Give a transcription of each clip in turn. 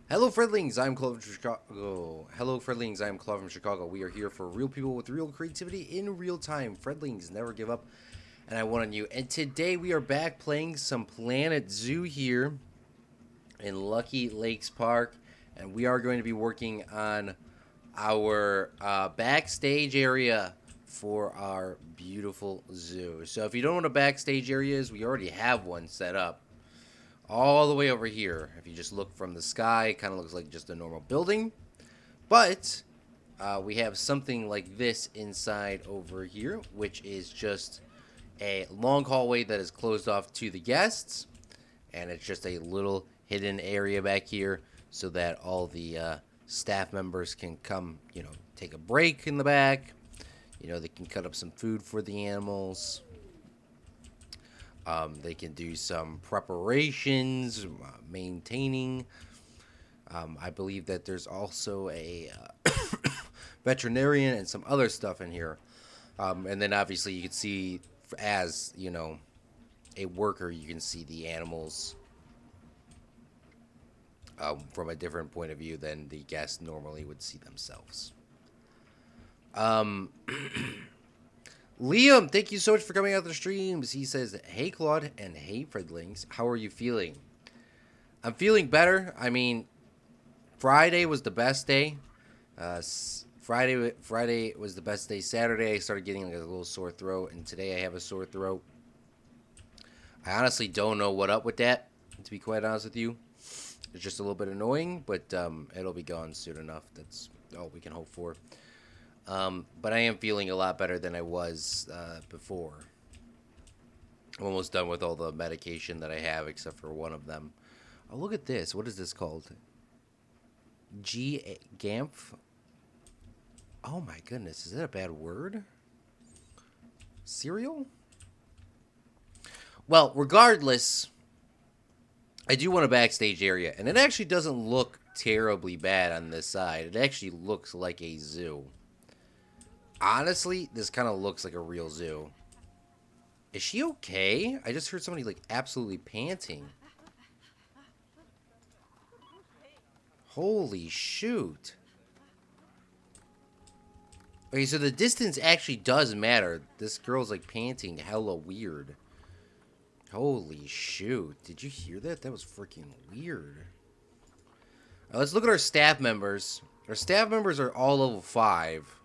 Hello, Friendlings. I'm Claude from Chicago. Hello, Friendlings. I'm Claude from Chicago. We are here for real people with real creativity in real time. Friendlings never give up, and I want on you. And today we are back playing some Planet Zoo here in Lucky Lakes Park, and we are going to be working on our backstage area for our beautiful zoo. So if you don't know what a backstage area is, we already have one set up all the way over here. If you just look from the sky, it kind of looks like just a normal building. But we have something like this inside over here, which is just a long hallway that is closed off to the guests. And it's just a little hidden area back here so that all the staff members can come, take a break in the back. They can cut up some food for the animals. They can do some preparations, maintaining. I believe that there's also a veterinarian and some other stuff in here. And then obviously you can see, as, a worker, you can see the animals from a different point of view than the guests normally would see themselves. Liam, thank you so much for coming out to the streams. He says, hey, Claude, and hey, Friendlings. How are you feeling? I'm feeling better. I mean, Friday was the best day. Friday was the best day. Saturday, I started getting like a little sore throat, and today I have a sore throat. I honestly don't know what up with that, to be quite honest with you. It's just a little bit annoying, but it'll be gone soon enough. That's all we can hope for. But I am feeling a lot better than I was before. I'm almost done with all the medication that I have, except for one of them. Oh, look at this. What is this called? Gamph? Oh my goodness. Is that a bad word? Cereal? Well, regardless, I do want a backstage area. And it actually doesn't look terribly bad on this side. It actually looks like a zoo. Honestly, this kind of looks like a real zoo. Is she okay? I just heard somebody, like, absolutely panting. Holy shoot. Okay, so the distance actually does matter. This girl's, like, panting hella weird. Holy shoot. Did you hear that? That was freaking weird. Let's look at our staff members. Our staff members are all level 5.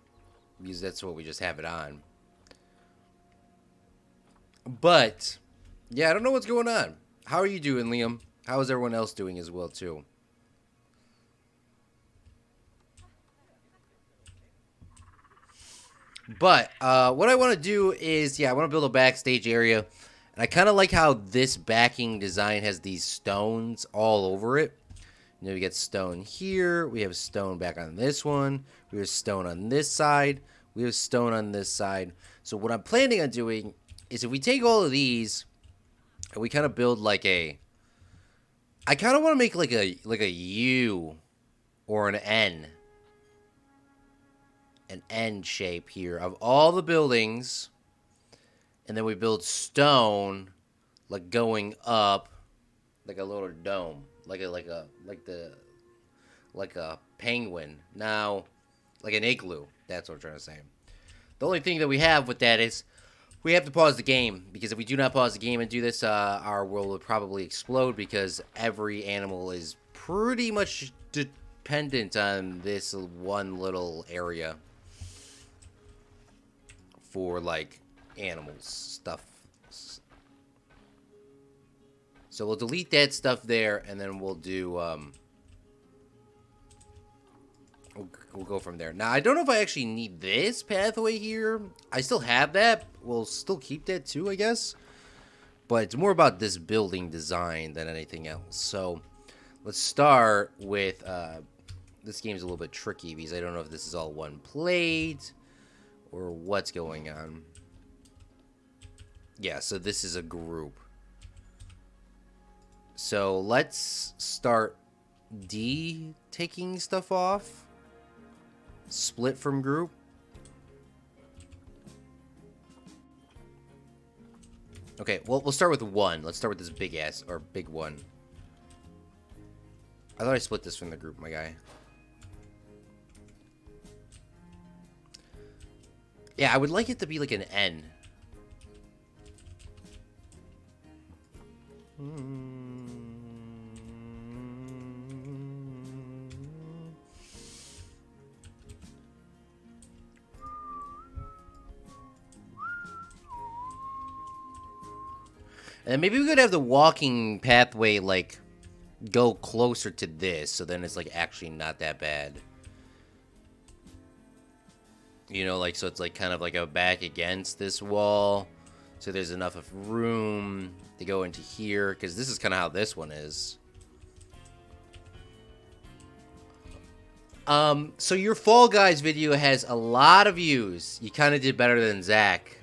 Because that's what we just have it on. But, yeah, I don't know what's going on. How are you doing, Liam? How is everyone else doing as well, too? But, what I want to do is, I want to build a backstage area. And I kind of like how this backing design has these stones all over it. We get stone here. We have stone back on this one. We have stone on this side. We have stone on this side. So what I'm planning on doing is if we take all of these and we kind of build like a... I kind of want to make like a U or an N. An N shape here of all the buildings. And then we build stone like going up like a little dome. Like a penguin. Now, like an igloo. That's what I'm trying to say. The only thing that we have with that is we have to pause the game. Because if we do not pause the game and do this, our world will probably explode. Because every animal is pretty much dependent on this one little area. For, like, animals. Stuff. So we'll delete that stuff there, and then we'll do, we'll go from there. Now, I don't know if I actually need this pathway here. I still have that. We'll still keep that too, I guess. But it's more about this building design than anything else. So, let's start with, this game's a little bit tricky because I don't know if this is all one plate or what's going on. Yeah, so this is a group. So let's start taking stuff off. Split from group. Okay, well, we'll start with one. Let's start with this big one. I thought I split this from the group, my guy. Yeah, I would like it to be like an N. And maybe we could have the walking pathway, like, go closer to this, so then it's, like, actually not that bad. You know, like, so it's, like, kind of like a back against this wall. So there's enough of room to go into here, because this is kind of how this one is. So your Fall Guys video has a lot of views. You kind of did better than Zach.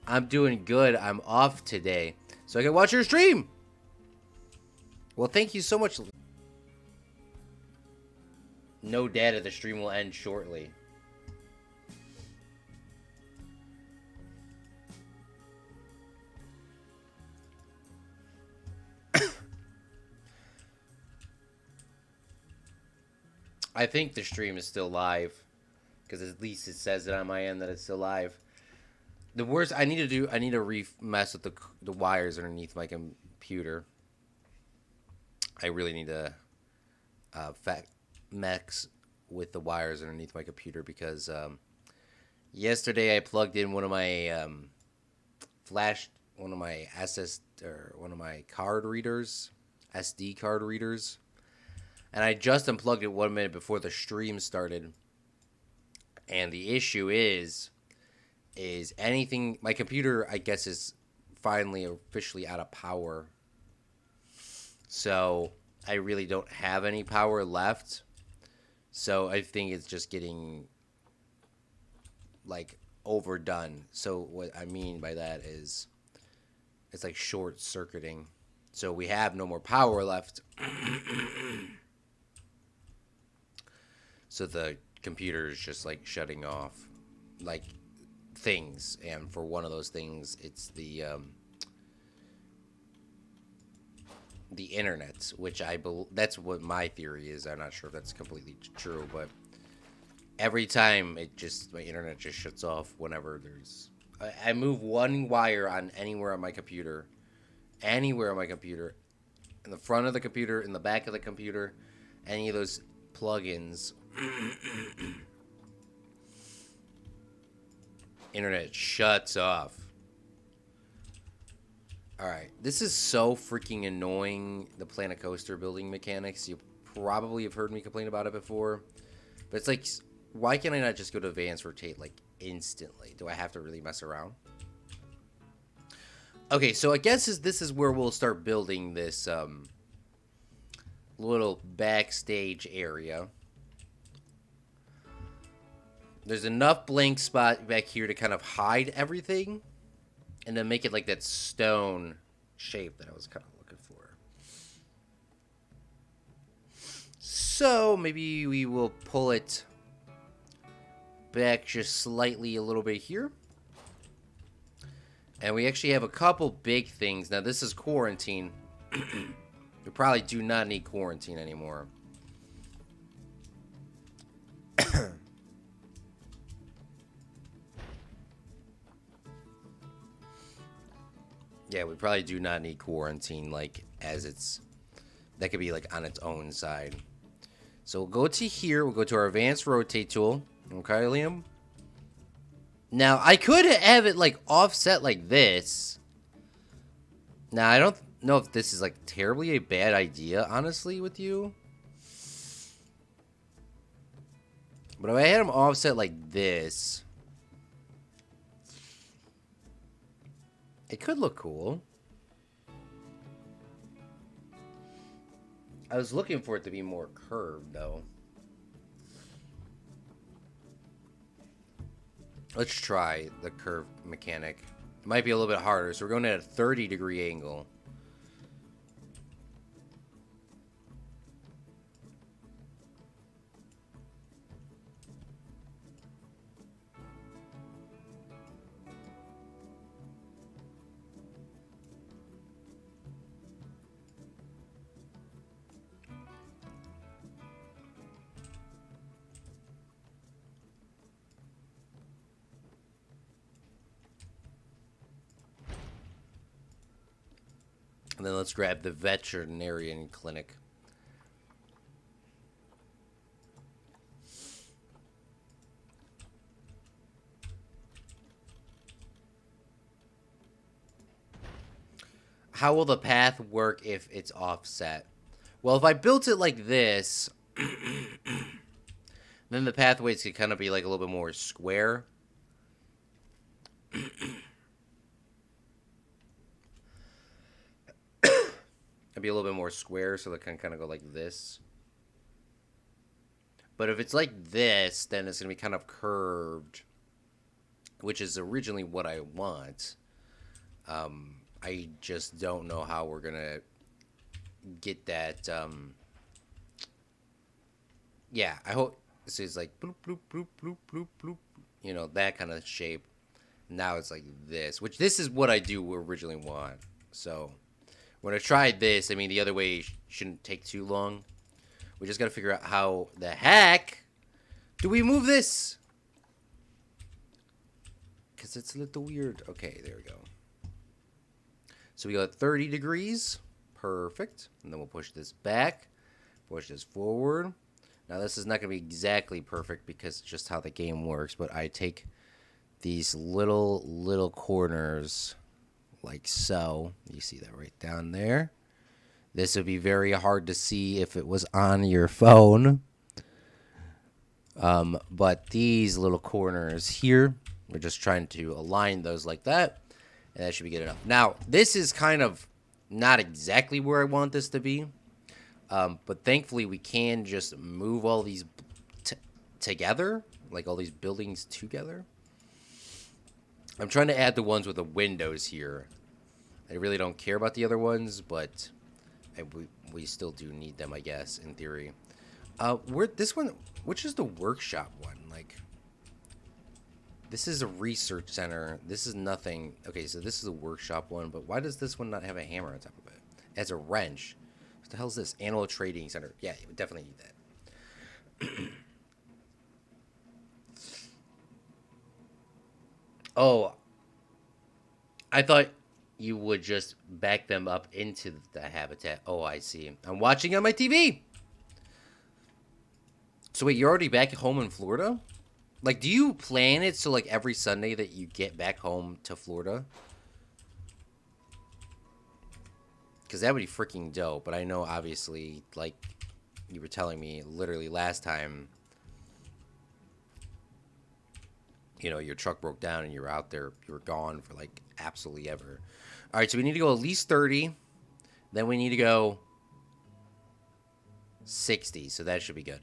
I'm doing good. I'm off today, so I can watch your stream. Well, thank you so much. No data. The stream will end shortly. I think the stream is still live, because at least it says it on my end that it's still live. The worst I need to mess with the wires underneath my computer. I really need to mess with the wires underneath my computer, because yesterday I plugged in one of my one of my card readers, SD card readers. And I just unplugged it 1 minute before the stream started. And the issue is anything... My computer, I guess, is finally officially out of power. So I really don't have any power left. So I think it's just getting, like, overdone. So what I mean by that is it's like short-circuiting. So we have no more power left. So the computer is just, like, shutting off, like, things. And for one of those things, it's the internet, which that's what my theory is. I'm not sure if that's completely true, but every time my internet just shuts off whenever I move one wire on anywhere on my computer, in the front of the computer, in the back of the computer, any of those plugins. Internet shuts off. Alright, this is so freaking annoying, the Planet Coaster building mechanics. You probably have heard me complain about it before. But it's like, why can't I not just go to advanced rotate, like, instantly? Do I have to really mess around? Okay, so I guess this is where we'll start building this little backstage area. There's enough blank spot back here to kind of hide everything, and then make it like that stone shape that I was kind of looking for. So maybe we will pull it back just slightly a little bit here. And we actually have a couple big things. Now this is quarantine. We probably do not need quarantine anymore. Yeah, we probably do not need quarantine, like, that could be, like, on its own side. So we'll go to here, we'll go to our advanced rotate tool. Okay, Liam? Now, I could have it, like, offset like this. Now, I don't know if this is, like, terribly a bad idea, honestly, with you. But if I had them offset like this, it could look cool. I was looking for it to be more curved, though. Let's try the curve mechanic. It might be a little bit harder, so we're going at a 30-degree angle. And then let's grab the veterinarian clinic. How will the path work if it's offset? Well, if I built it like this, then the pathways could kind of be like a little bit more square. It'd be a little bit more square, so they can kind of go like this. But if it's like this, then it's going to be kind of curved, which is originally what I want. I just don't know how we're going to get that. Yeah, I hope this is like bloop, bloop, bloop, bloop, bloop, bloop. You know, that kind of shape. Now it's like this, which this is what I do originally want. So when I tried this, I mean, the other way shouldn't take too long. We just got to figure out how the heck do we move this? Because it's a little weird. Okay, there we go. So we got 30 degrees. Perfect. And then we'll push this back. Push this forward. Now, this is not going to be exactly perfect because it's just how the game works. But I take these little corners like so. You see that right down there. This would be very hard to see if it was on your phone. But these little corners here, we're just trying to align those like that. And that should be good enough. Now, this is kind of not exactly where I want this to be. But thankfully, we can just move all these together. Like all these buildings together. I'm trying to add the ones with the windows here. I really don't care about the other ones, but we still do need them, I guess, in theory. This one, which is the workshop one? Like, this is a research center. This is nothing. Okay, so this is a workshop one, but why does this one not have a hammer on top of it? It has a wrench. What the hell is this? Animal Trading Center. Yeah, you would definitely need that. Oh, I thought you would just back them up into the habitat. Oh, I see. I'm watching on my TV. So wait, you're already back home in Florida? Like, do you plan it so like every Sunday that you get back home to Florida? Because that would be freaking dope. But I know, obviously, like you were telling me literally last time, you know, your truck broke down and you were out there, you were gone for like absolutely ever. All right, so we need to go at least 30. Then we need to go 60. So that should be good.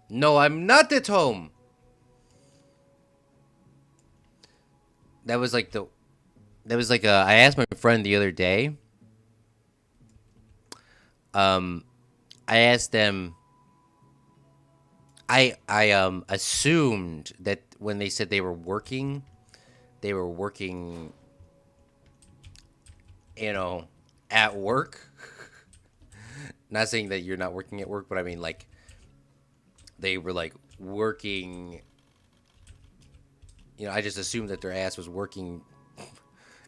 No, I'm not at home. That was like I asked my friend the other day. I asked them. I assumed that when they said they were working, you know, at work. Not saying that you're not working at work, but I mean like they were like working. You know, I just assumed that their ass was working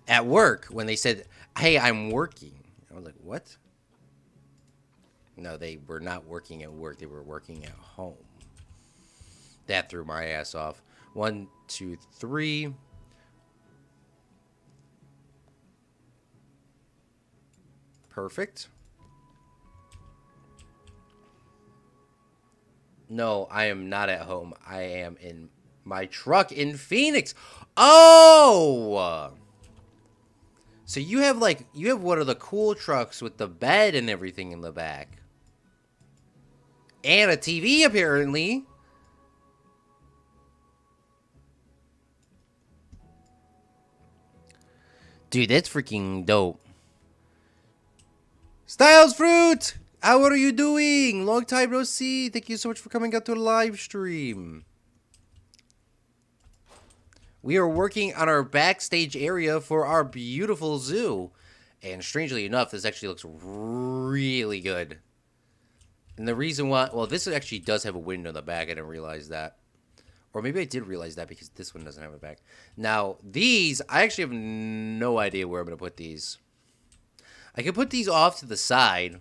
at work when they said, "Hey, I'm working." I was like, "What?" No, they were not working at work. They were working at home. That threw my ass off. 1, 2, 3. Perfect. No, I am not at home. I am in my truck in Phoenix. Oh! So you have one of the cool trucks with the bed and everything in the back. And a TV, apparently. Dude, that's freaking dope. Styles Fruit! How are you doing? Long time no see. Thank you so much for coming out to the live stream. We are working on our backstage area for our beautiful zoo. And strangely enough, this actually looks really good. And the reason why... Well, this actually does have a window in the back. I didn't realize that. Or maybe I did realize that because this one doesn't have a back. Now, these... I actually have no idea where I'm going to put these. I could put these off to the side.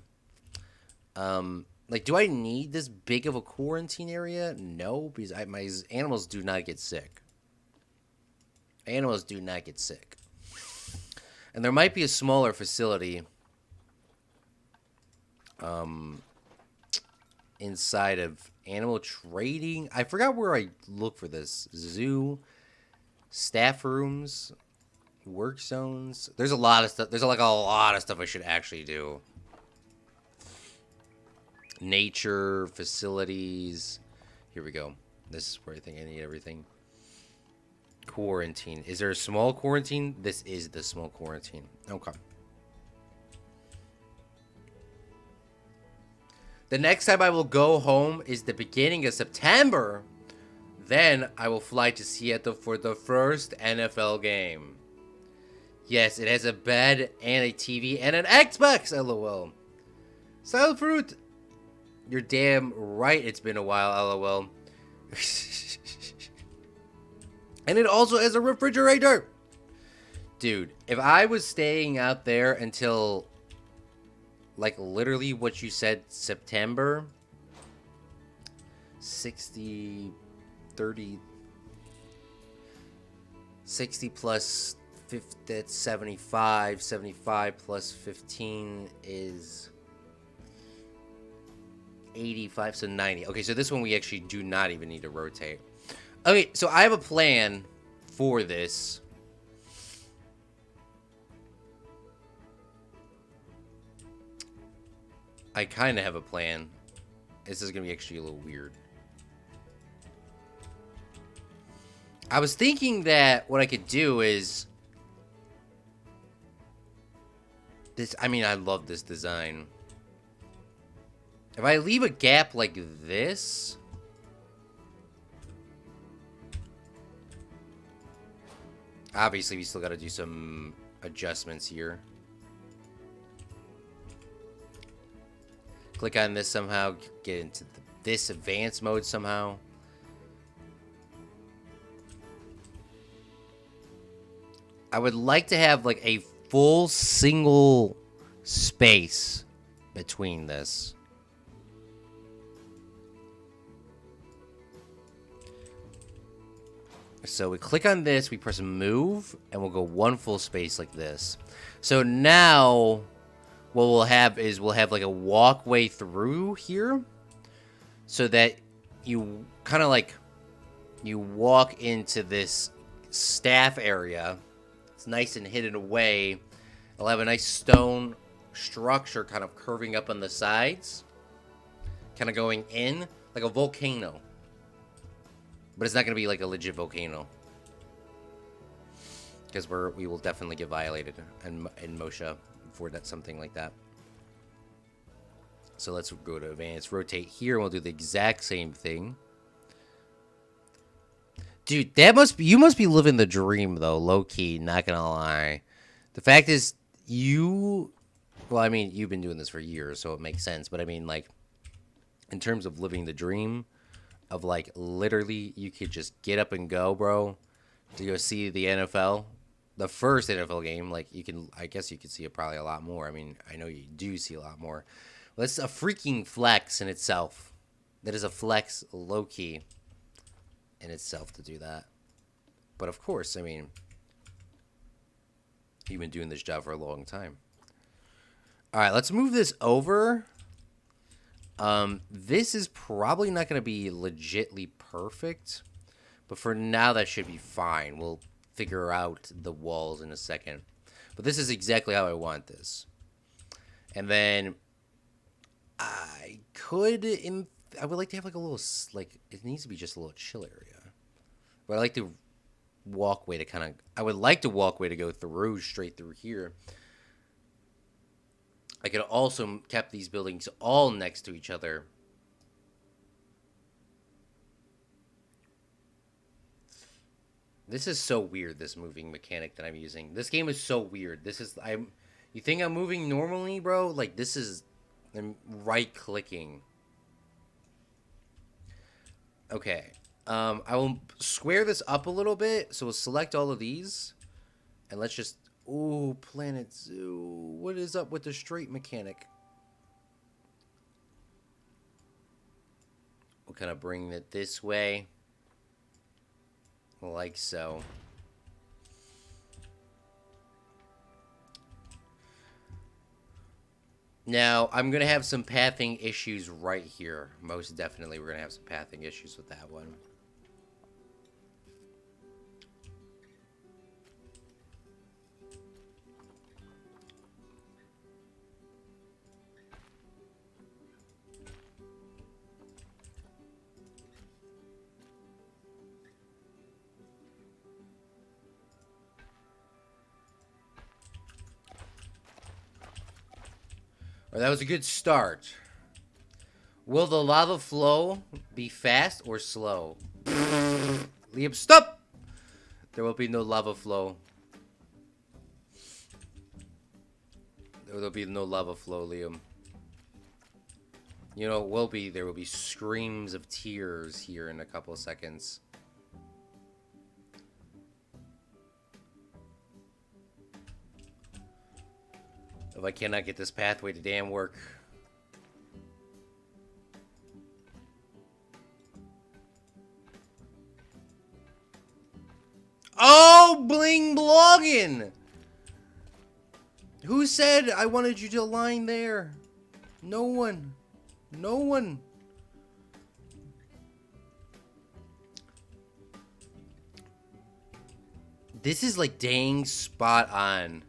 Like, do I need this big of a quarantine area? No, because my animals do not get sick. Animals do not get sick. And there might be a smaller facility inside of animal trading. I forgot where I look for this. Zoo, staff rooms, work zones. There's a lot of stuff. There's like a lot of stuff I should actually do. Nature, facilities. Here we go. This is where I think I need everything. Quarantine. Is there a small quarantine? This is the small quarantine. Okay. The next time I will go home is the beginning of September. Then I will fly to Seattle for the first NFL game. Yes, it has a bed and a TV and an Xbox, lol. Style fruit. You're damn right it's been a while, lol. And it also has a refrigerator. Dude, if I was staying out there until, like, literally what you said, September, 60, 30, 60 plus 50, that's 75. 75 plus 15 is 85, so 90. Okay, so this one we actually do not even need to rotate. Okay, so I have a plan for this. I kind of have a plan. This is going to be actually a little weird. I was thinking that what I could do is... this. I mean, I love this design. If I leave a gap like this... obviously, we still got to do some adjustments here. Click on this somehow. Get into this advanced mode somehow. I would like to have like a full single space between this. So we click on this, we press move, and we'll go one full space like this. So now what we'll have is we'll have like a walkway through here so that you kind of like you walk into this staff area. It's nice and hidden away. It'll have a nice stone structure kind of curving up on the sides, kind of going in like a volcano. But it's not going to be like a legit volcano. Because we will definitely get violated in Moshe for that, something like that. So let's go to advanced. Rotate here and we'll do the exact same thing. Dude, you must be living the dream though, low key, not gonna lie. The fact is well, I mean, you've been doing this for years, so it makes sense. But I mean, like, in terms of living the dream, of like literally you could just get up and go, bro, to go see the NFL, the first NFL game. Like, I guess you could see it probably a lot more. I mean, I know you do see a lot more. Well, that's a freaking flex in itself. That is a flex, low key, in itself to do that. But of course, I mean, you've been doing this job for a long time. All right, let's move this over. This is probably not going to be legitly perfect, but for now that should be fine. We'll figure out the walls in a second, but this is exactly how I want this. And then I would like to have like a little, like, it needs to be just a little chill area, but I like to walkway to kind of, I would like to walkway to go through straight through here. I could also kept these buildings all next to each other. This is so weird, this moving mechanic that I'm using. This game is so weird. You think I'm moving normally, bro? Like, I'm right-clicking. Okay. I will square this up a little bit. So we'll select all of these. And let's just Ooh, Planet Zoo. What is up with the straight mechanic? We'll kind of bring it this way. Like so. Now, I'm going to have some pathing issues right here. Most definitely, we're going to have some pathing issues with that one. Well, that was a good start. Will the lava flow be fast or slow? Liam, stop! There will be no lava flow. There will be no lava flow, Liam. You know, it will be. There will be screams of tears here in a couple of seconds. If I cannot get this pathway to damn work. Oh, bling blogging! Who said I wanted you to align there? No one. No one. This is like dang spot on.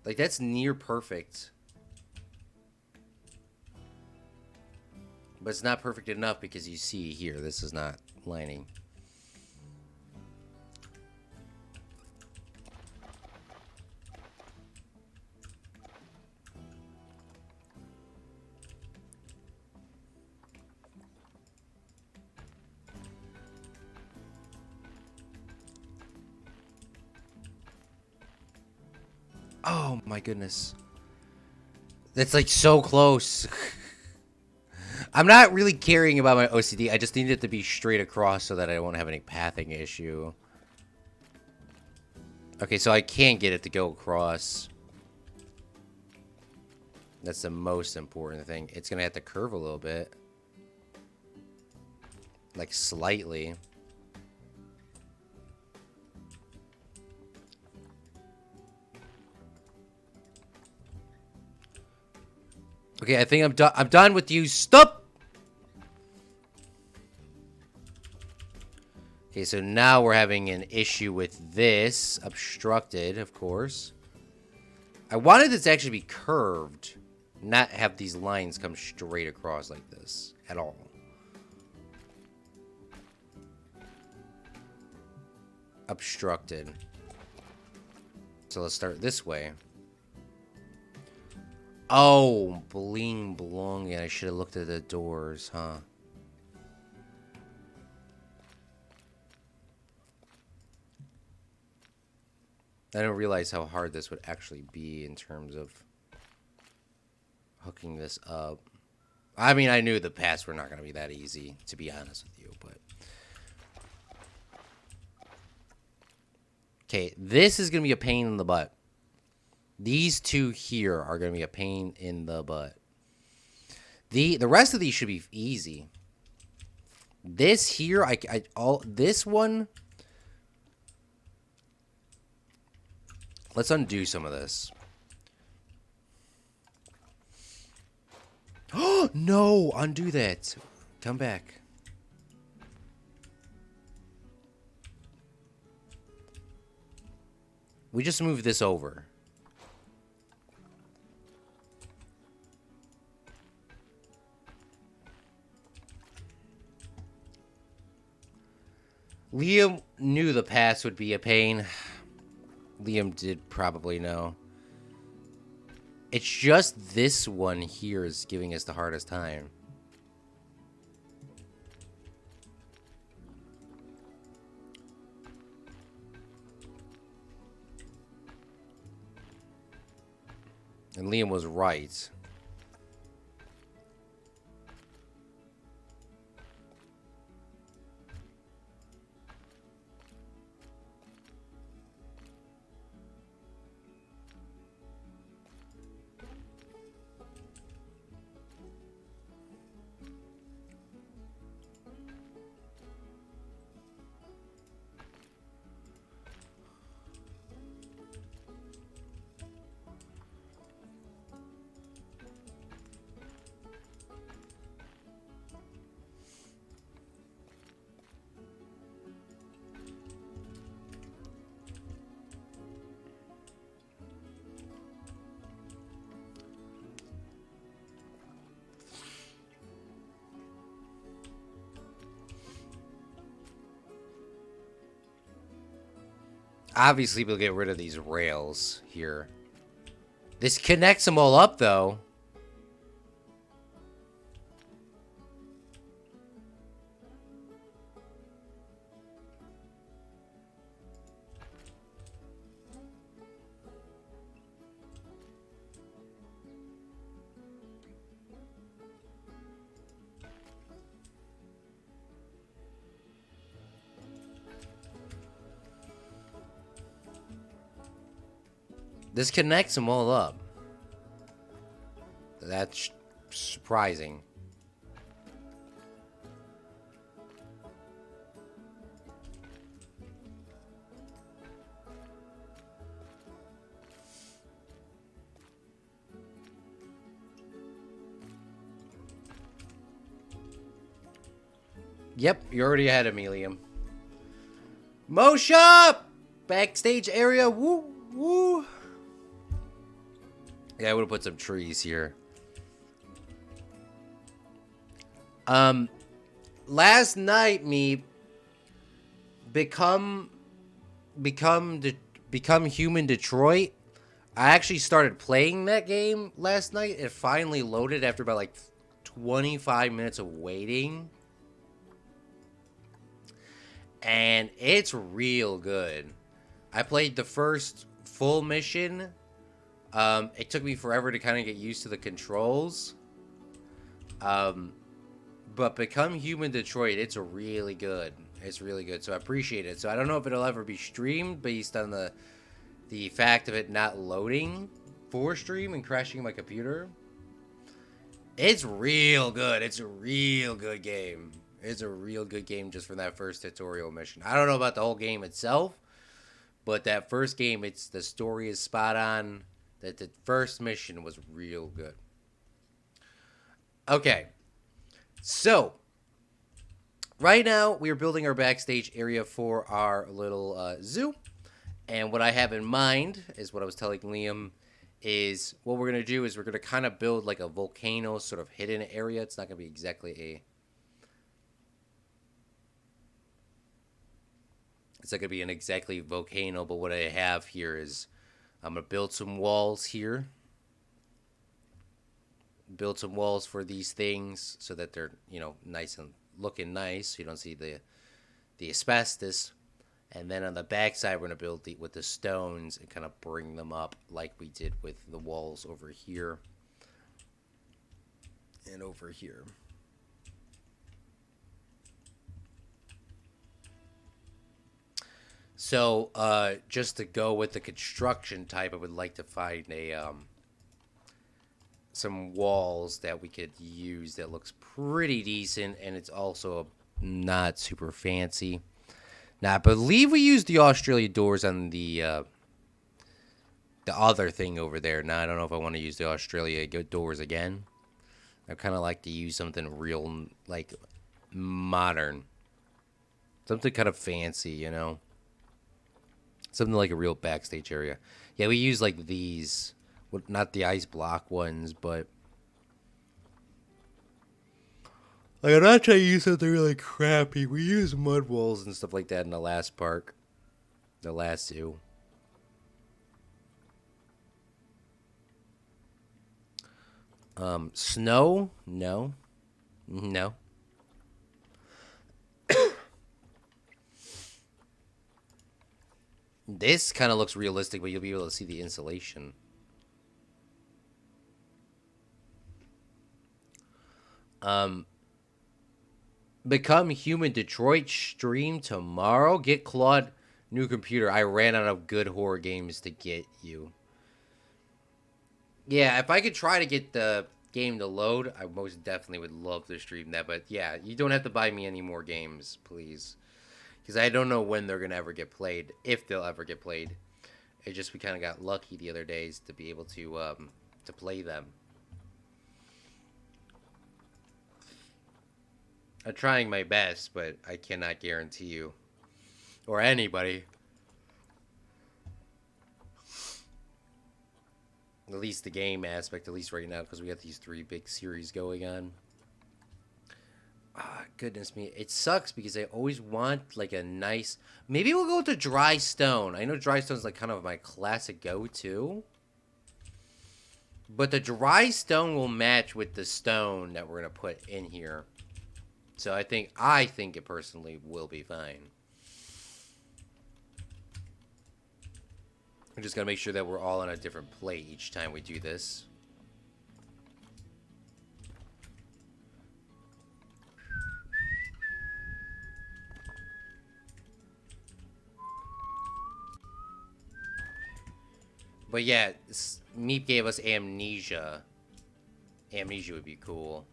Like, that's near perfect. But it's not perfect enough because you see here, this is not lining. Oh my goodness. That's like so close. I'm not really caring about my OCD. I just need it to be straight across so that I won't have any pathing issue. Okay, so I can't get it to go across. That's the most important thing. It's going to have to curve a little bit. Like slightly. Okay, I think I'm done. I'm done with you. Stop! Okay, so now we're having an issue with this. Obstructed, of course. I wanted this to actually be curved. Not have these lines come straight across like this. At all. Obstructed. So let's start this way. Oh, bling blong. I should have looked at the doors, huh? I didn't realize how hard this would actually be in terms of hooking this up. I mean, I knew the paths were not going to be that easy, to be honest with you, but... Okay, this is going to be a pain in the butt. These two here are going to be a pain in the butt. The rest of these should be easy. This here, this one... Let's undo some of this. Oh, no! Undo that. Come back. We just moved this over. Liam knew the pass would be a pain. Liam did probably know. It's just this one here is giving us the hardest time. And Liam was right. Obviously, we'll get rid of these rails here. This connects them all up, though. This connects them all up. That's surprising. Yep, you're already ahead of me, Liam. Moshe! Backstage area, woo, woo. Yeah, I would have put some trees here. Last night, me become Human Detroit. I actually started playing that game last night. It finally loaded after about like 25 minutes of waiting. And it's real good. I played the first full mission. It took me forever to kind of get used to the controls. But Become Human Detroit, it's really good. It's really good, so I appreciate it. So I don't know if it'll ever be streamed based on the fact of it not loading for stream and crashing my computer. It's real good. It's a real good game. It's a real good game just from that first tutorial mission. I don't know about the whole game itself, but that first game, the story is spot on. That the first mission was real good. Okay, so right now we are building our backstage area for our little zoo, and what I have in mind is what I was telling Liam is what we're gonna do is we're gonna kind of build like a volcano sort of hidden area. It's not gonna be exactly a It's not going to be an exactly volcano, but what I have here is I'm going to build some walls here. Build some walls for these things so that they're, nice and looking nice. So you don't see the asbestos. And then on the back side, we're going to build with the stones and kind of bring them up like we did with the walls over here and over here. So, just to go with the construction type, I would like to find some walls that we could use that looks pretty decent, and it's also not super fancy. Now, I believe we used the Australia doors on the other thing over there. Now, I don't know if I want to use the Australia doors again. I kind of like to use something real, like, modern. Something kind of fancy, Something like a real backstage area. Yeah, we use like these. Not the ice block ones, but like I'm not trying to use something really crappy. We use mud walls and stuff like that in the last park. The last zoo. Snow? No. No. This kind of looks realistic, but you'll be able to see the insulation. Become Human Detroit stream tomorrow. Get Claude new computer. I ran out of good horror games to get you. Yeah, if I could try to get the game to load, I most definitely would love to stream that. But yeah, you don't have to buy me any more games, please. Because I don't know when they're going to ever get played, if they'll ever get played. It just, we kind of got lucky the other days to be able to play them. I'm trying my best, but I cannot guarantee you, or anybody, at least the game aspect, at least right now, because we got these 3 big series going on. Goodness me, it sucks because I always want like a nice. Maybe we'll go with the dry stone. I know dry stone's like kind of my classic go-to, but the dry stone will match with the stone that we're gonna put in here. So I think it personally will be fine. I'm just gonna make sure that we're all on a different plate each time we do this. But yeah, Meep gave us amnesia. Amnesia would be cool.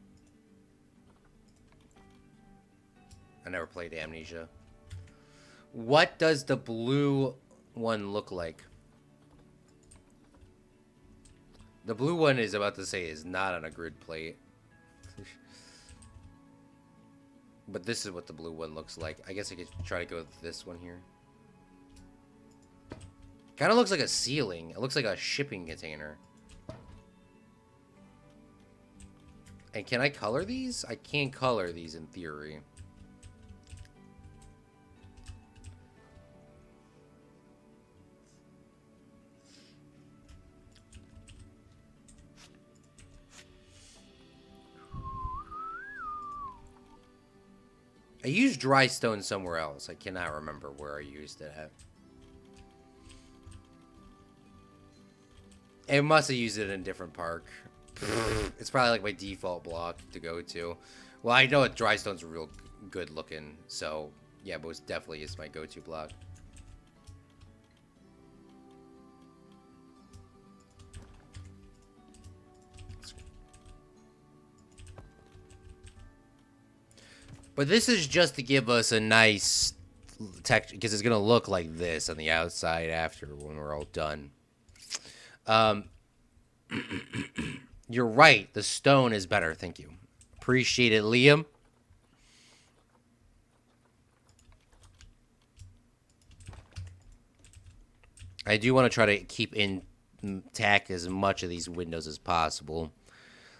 I never played amnesia. What does the blue one look like? The blue one is about to say is not on a grid plate. But this is what the blue one looks like. I guess I could try to go with this one here. Kind of looks like a ceiling. It looks like a shipping container. And can I color these? I can color these in theory. I used dry stone somewhere else. I cannot remember where I used it at. I must have used it in a different park. It's probably like my default block to go to. Well, I know dry stone's real good looking, so yeah, most definitely is my go-to block. But this is just to give us a nice texture, because it's gonna look like this on the outside after when we're all done. You're right. The stone is better. Thank you. Appreciate it, Liam. I do want to try to keep intact as much of these windows as possible,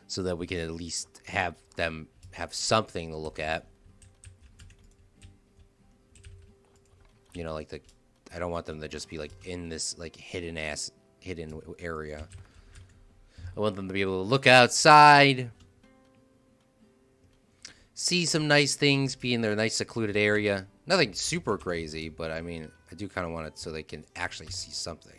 so that we can at least have them have something to look at. You know, like I don't want them to just be like in this like hidden area. I want them to be able to look outside, see some nice things, be in their nice secluded area. Nothing super crazy, but I mean, I do kind of want it so they can actually see something.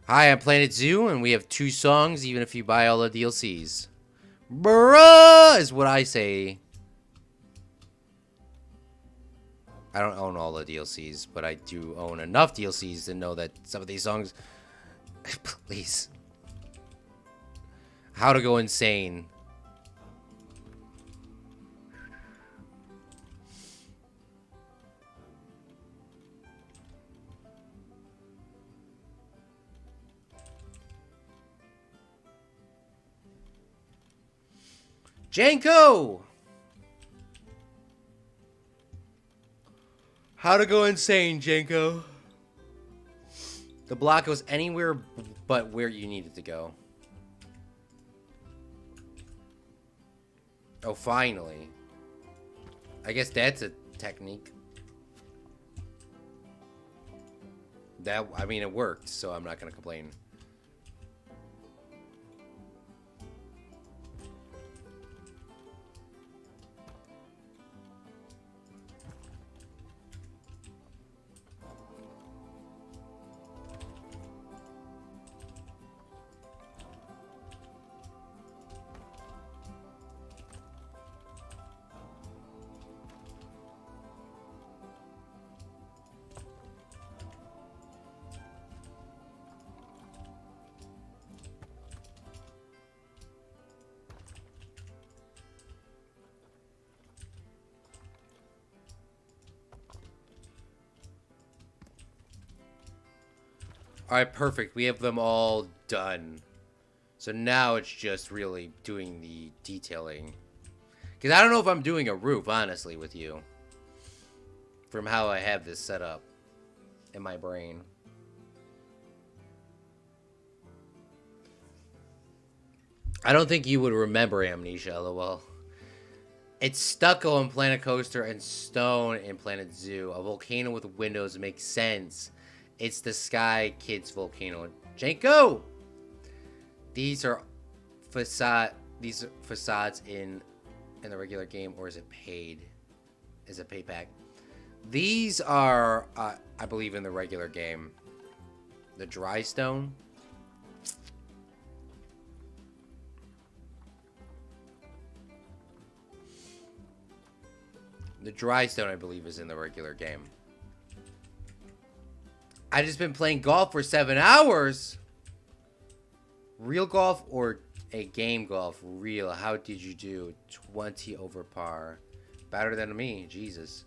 Hi, I'm Planet Zoo, and we have 2 songs, even if you buy all the DLCs. Bruh is what I say. I don't own all the DLCs, but I do own enough DLCs to know that some of these songs... Please. How to Go Insane. Janko! How to Go Insane, Janko. The block goes anywhere but where you need it to go. Oh, finally. I guess that's a technique. I mean, it worked, so I'm not gonna complain. Alright, perfect. We have them all done. So now it's just really doing the detailing. Because I don't know if I'm doing a roof, honestly, with you. From how I have this set up in my brain. I don't think you would remember Amnesia, lol. It's stucco in Planet Coaster and stone in Planet Zoo. A volcano with windows makes sense. It's the Sky Kids volcano. Janko! These are facades in the regular game, or is it paid? Is it payback? These are, I believe, in the regular game. The dry stone. The dry stone, I believe, is in the regular game. I just been playing golf for 7 hours. Real golf or a game golf? Real. How did you do? 20 over par. Better than me. Jesus.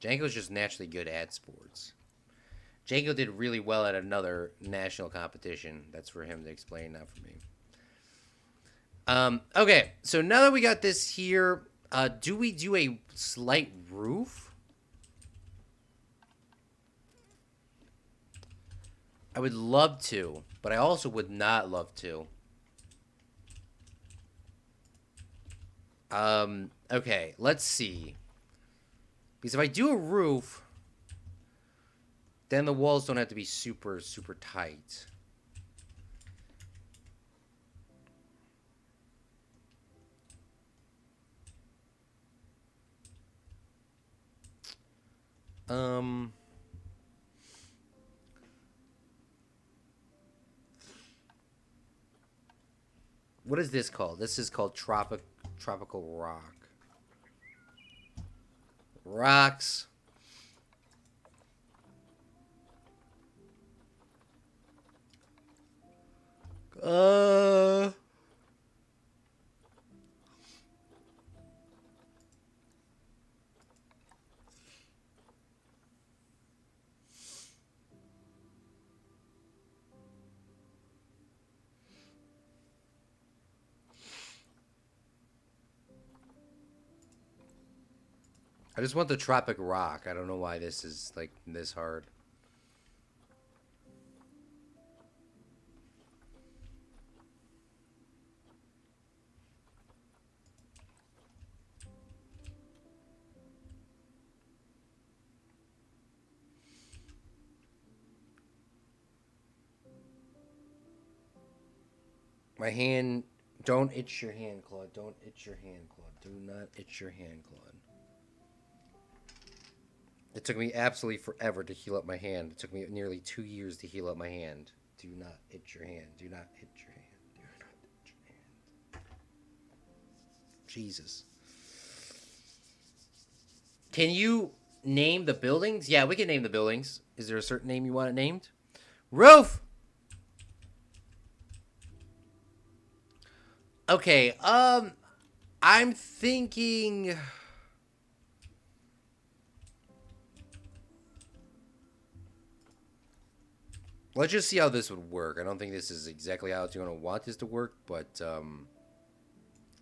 Django's just naturally good at sports. Django did really well at another national competition. That's for him to explain, not for me. Okay, so now that we got this here, do we do a slight roof? I would love to, but I also would not love to. Okay, let's see. Because if I do a roof, then the walls don't have to be super, super tight. What is this called? This is called tropical rock. Rocks. I just want the tropic rock. I don't know why this is like this hard. My hand. Don't itch your hand, Claude. Don't itch your hand, Claude. Do not itch your hand, Claude. It took me absolutely forever to heal up my hand. It took me nearly 2 years to heal up my hand. Do not itch your hand. Do not itch your hand. Do not itch your hand. Jesus. Can you name the buildings? Yeah, we can name the buildings. Is there a certain name you want it named? Roof! Okay, I'm thinking... Let's just see how this would work. I don't think this is exactly how it's going to want this to work, but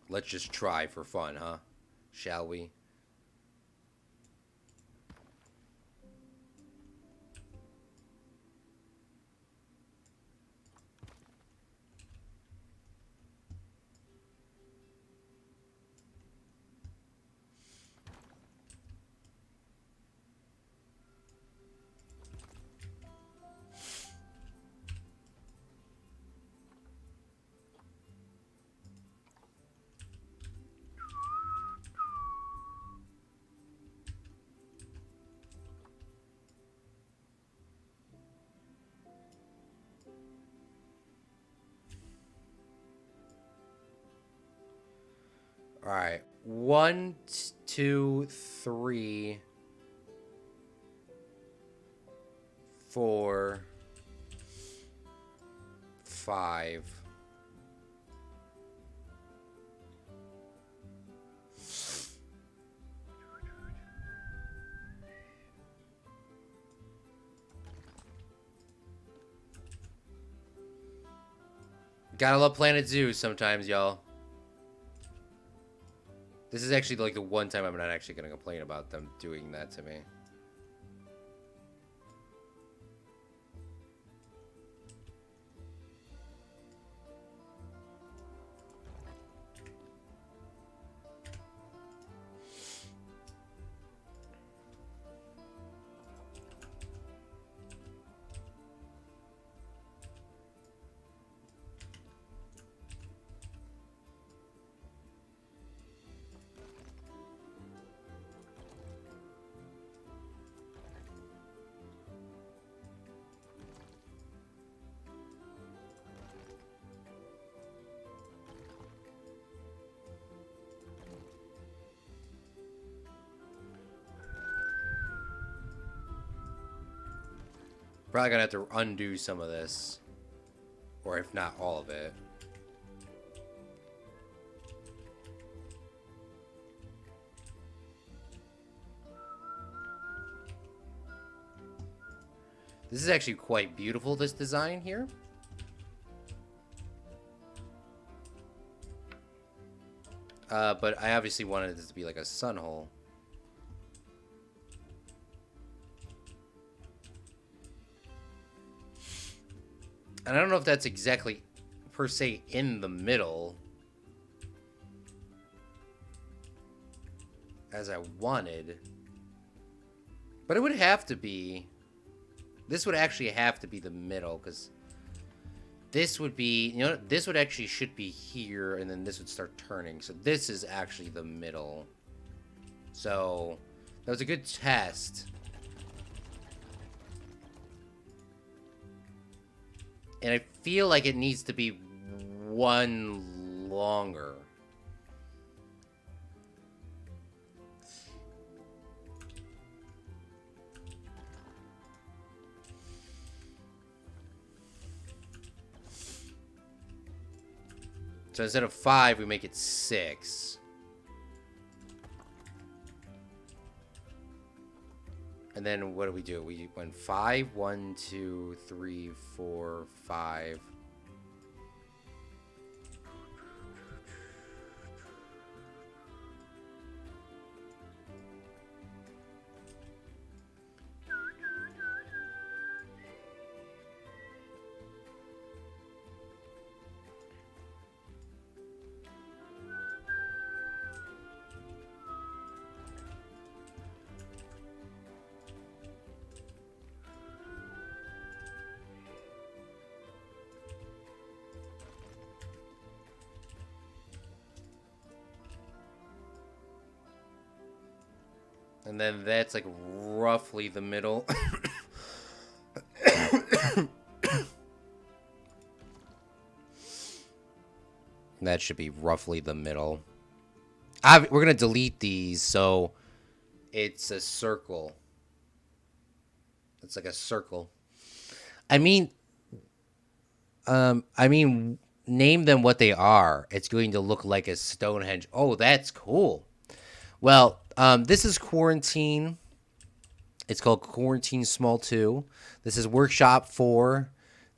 let's just try for fun, huh? Shall we? All right. 1, 2, 3, 4, 5. Gotta love Planet Zoo sometimes, y'all. This is actually like the one time I'm not actually gonna complain about them doing that to me. Probably gonna have to undo some of this. Or if not all of it. This is actually quite beautiful, this design here. But I obviously wanted this to be like a sun hole. And I don't know if that's exactly, per se, in the middle. As I wanted. But it would have to be. This would actually have to be the middle, because this would be, you know, this would actually should be here, and then this would start turning. So this is actually the middle. So that was a good test. And I feel like it needs to be one longer. So instead of 5, we make it 6. And then what do? We went 5, 1, 2, 3, 4, 5. And then that's like roughly the middle. That should be roughly the middle. We're going to delete these, so it's a circle. It's like a circle. I mean, name them what they are. It's going to look like a Stonehenge. Oh, that's cool. Well, this is Quarantine. It's called Quarantine Small 2. This is Workshop 4.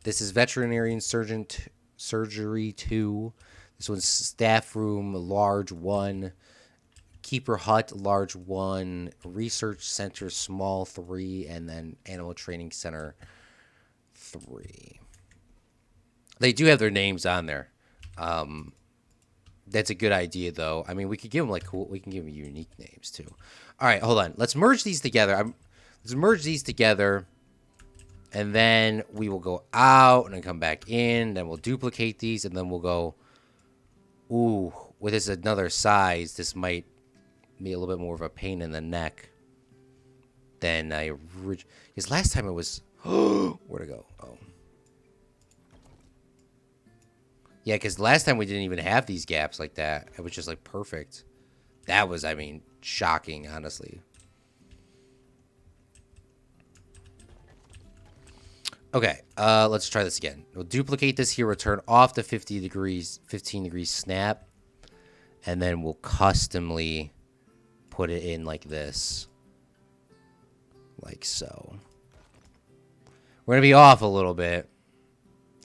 This is Veterinarian Surgery 2. This one's Staff Room Large 1. Keeper Hut Large 1. Research Center Small 3. And then Animal Training Center 3. They do have their names on there. That's a good idea, though. I mean, we could give them like cool. We can give them unique names too. All right, hold on. Let's merge these together. Let's merge these together, and then we will go out and then come back in. Then we'll duplicate these, and then we'll go. Ooh, with this another size, this might be a little bit more of a pain in the neck than I. Because last time it was. Where'd it go? Oh. Yeah, because last time we didn't even have these gaps like that. It was just, like, perfect. That was, I mean, shocking, honestly. Okay, let's try this again. We'll duplicate this here. Return off the 15 degrees snap. And then we'll customly put it in like this. Like so. We're going to be off a little bit.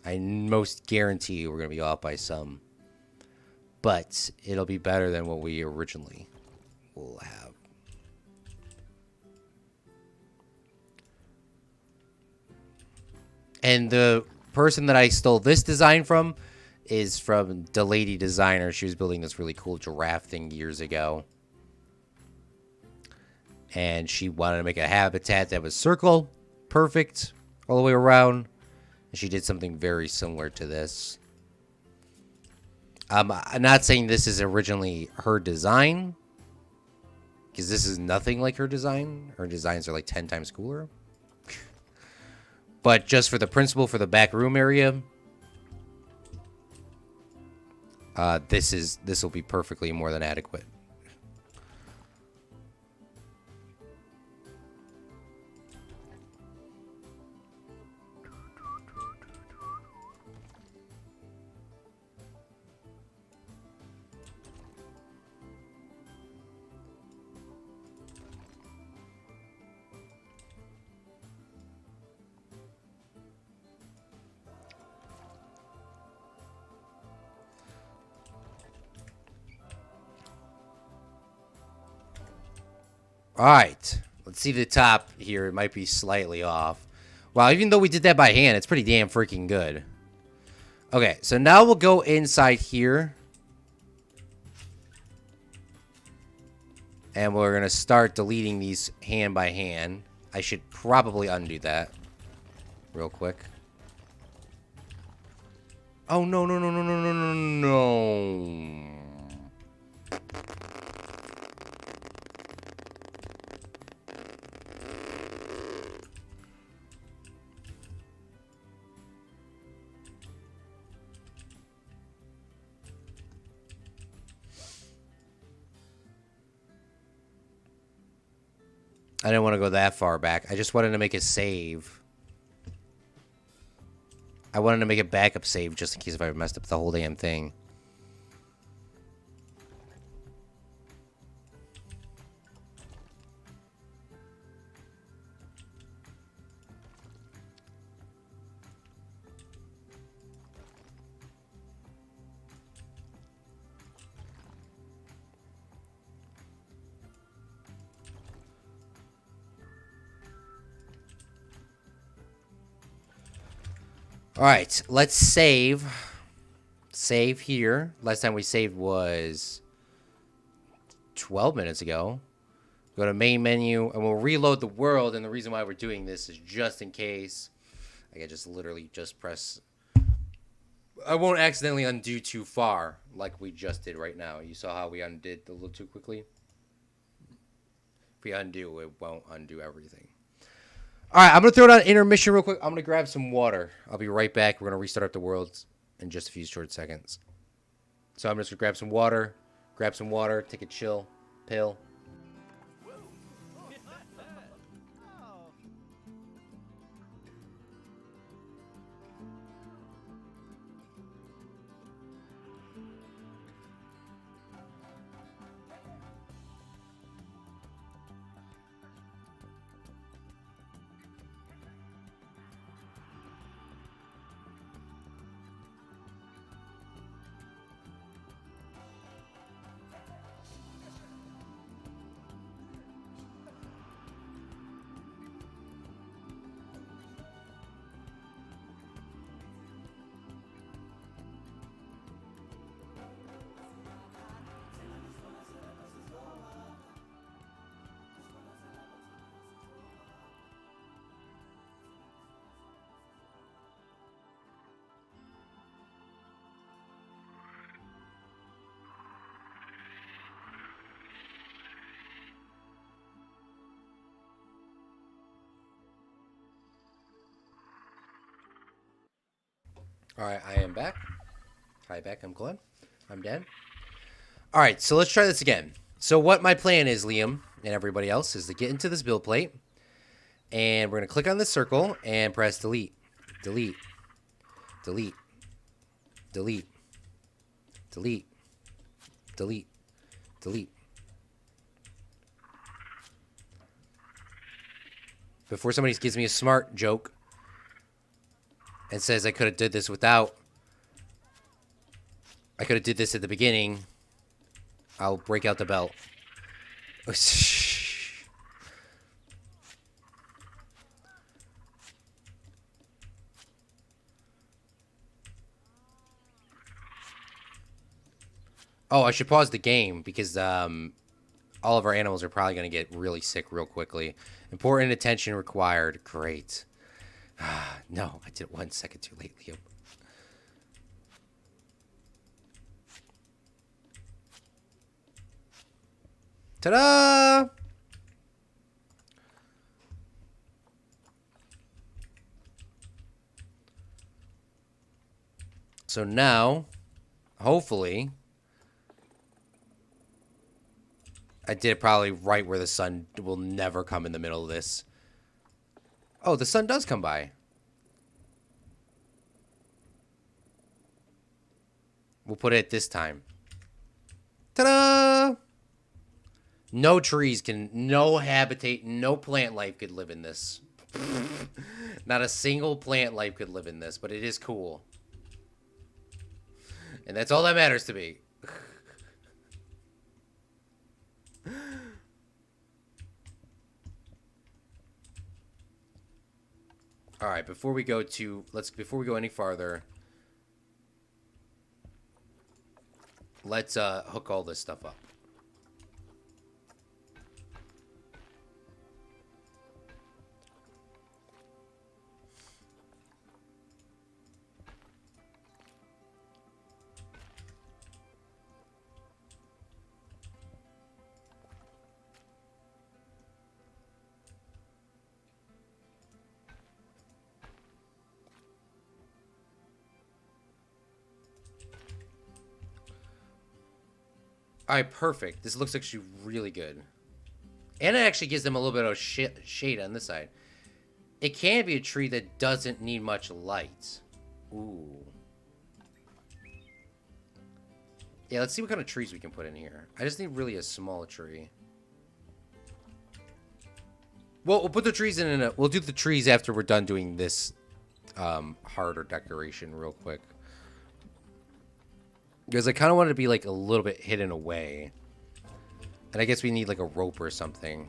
I most guarantee we're going to be off by some. But it'll be better than what we originally will have. And the person that I stole this design from is from the lady designer. She was building this really cool giraffe thing years ago. And she wanted to make a habitat that was circle, perfect, all the way around. And she did something very similar to this. I'm not saying this is originally her design, because this is nothing like her design. Her designs are like 10 times cooler. But just for the principle for the back room area, this will be perfectly more than adequate. All right, let's see the top here. It might be slightly off. Wow, even though we did that by hand, it's pretty damn freaking good. Okay, so now we'll go inside here. And we're going to start deleting these hand by hand. I should probably undo that real quick. Oh, no, no, no, no, no, no, no, no. I didn't want to go that far back. I just wanted to make a save. I wanted to make a backup save just in case if I messed up the whole damn thing. All right, let's save. Save here. Last time we saved was 12 minutes ago. Go to main menu, and we'll reload the world. And the reason why we're doing this is just in case. I can just literally just press. I won't accidentally undo too far like we just did right now. You saw how we undid a little too quickly. If we undo, it won't undo everything. All right, I'm going to throw down intermission real quick. I'm going to grab some water. I'll be right back. We're going to restart up the world in just a few short seconds. So I'm just going to grab some water, take a chill pill. All right, I am back. Hi, back. I'm Claude. I'm Dan. All right, so let's try this again. So what my plan is, Liam, and everybody else, is to get into this build plate. And we're going to click on this circle and press delete. Delete. Delete. Delete. Delete. Delete. Delete. Before somebody gives me a smart joke, and says I could have did this without. I could have did this at the beginning. I'll break out the belt. Oh, I should pause the game because all of our animals are probably going to get really sick real quickly. Important attention required. Great. No, I did it 1 second too late, Liam. Ta-da! So now, hopefully, I did it probably right where the sun will never come in the middle of this. Oh, the sun does come by. We'll put it this time. Ta-da! No trees can, no habitat, no plant life could live in this. Not a single plant life could live in this, but it is cool. And that's all that matters to me. All right, before we go any farther, let's hook all this stuff up. All right, perfect. This looks actually really good. And it actually gives them a little bit of shade on this side. It can be a tree that doesn't need much light. Ooh. Yeah, let's see what kind of trees we can put in here. I just need really a small tree. Well, we'll put the trees in we'll do the trees after we're done doing this harder decoration real quick. Because I kind of want it to be like a little bit hidden away. And I guess we need like a rope or something.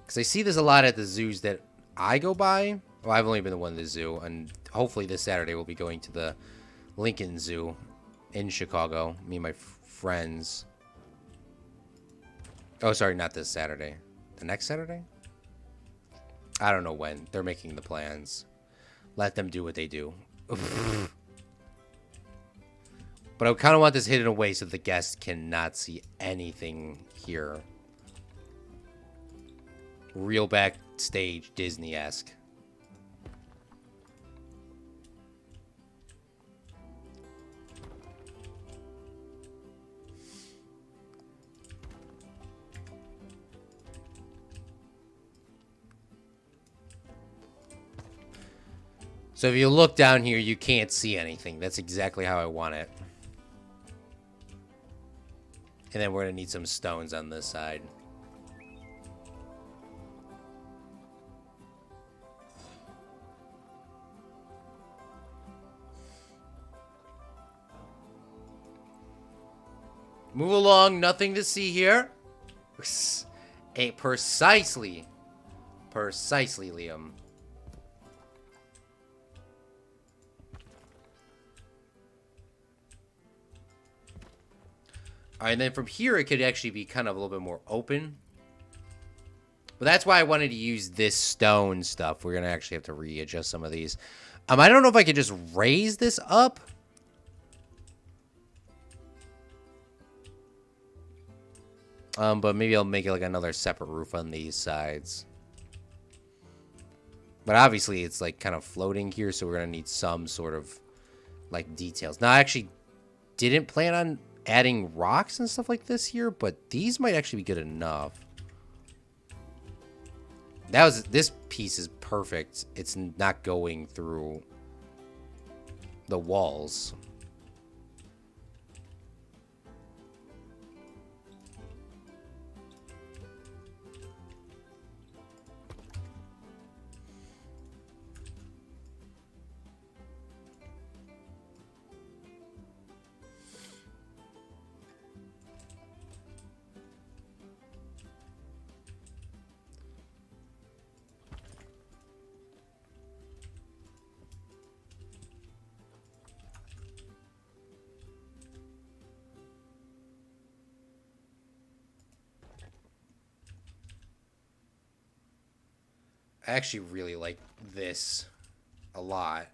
Because I see this a lot at the zoos that I go by. Well, I've only been to one at the zoo. And hopefully this Saturday we'll be going to the Lincoln Zoo in Chicago. Me and my friends. Oh, sorry, not this Saturday. The next Saturday? I don't know when. They're making the plans. Let them do what they do. But I kind of want this hidden away so the guests cannot see anything here. Real backstage Disney-esque. So if you look down here, you can't see anything. That's exactly how I want it. And then we're going to need some stones on this side. Move along. Nothing to see here. Precisely, Liam. All right, and then from here, it could actually be kind of a little bit more open. But that's why I wanted to use this stone stuff. We're going to actually have to readjust some of these. I don't know if I could just raise this up. But maybe I'll make it like another separate roof on these sides. But obviously, it's like kind of floating here, so we're going to need some sort of like details. Now, I actually didn't plan on adding rocks and stuff like this here, but these might actually be good enough. This piece is perfect. It's not going through the walls. I actually really like this a lot.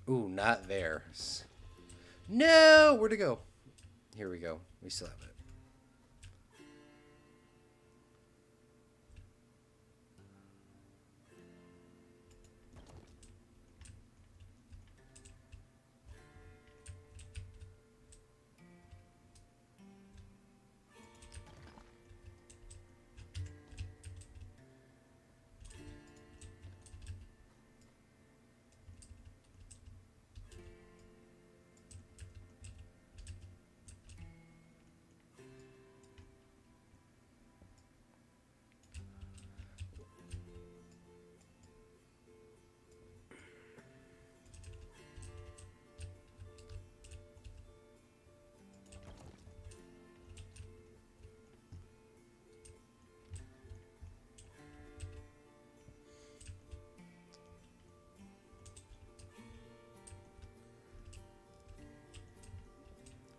Ooh, not there. No! Where'd it go? Here we go. We still have it.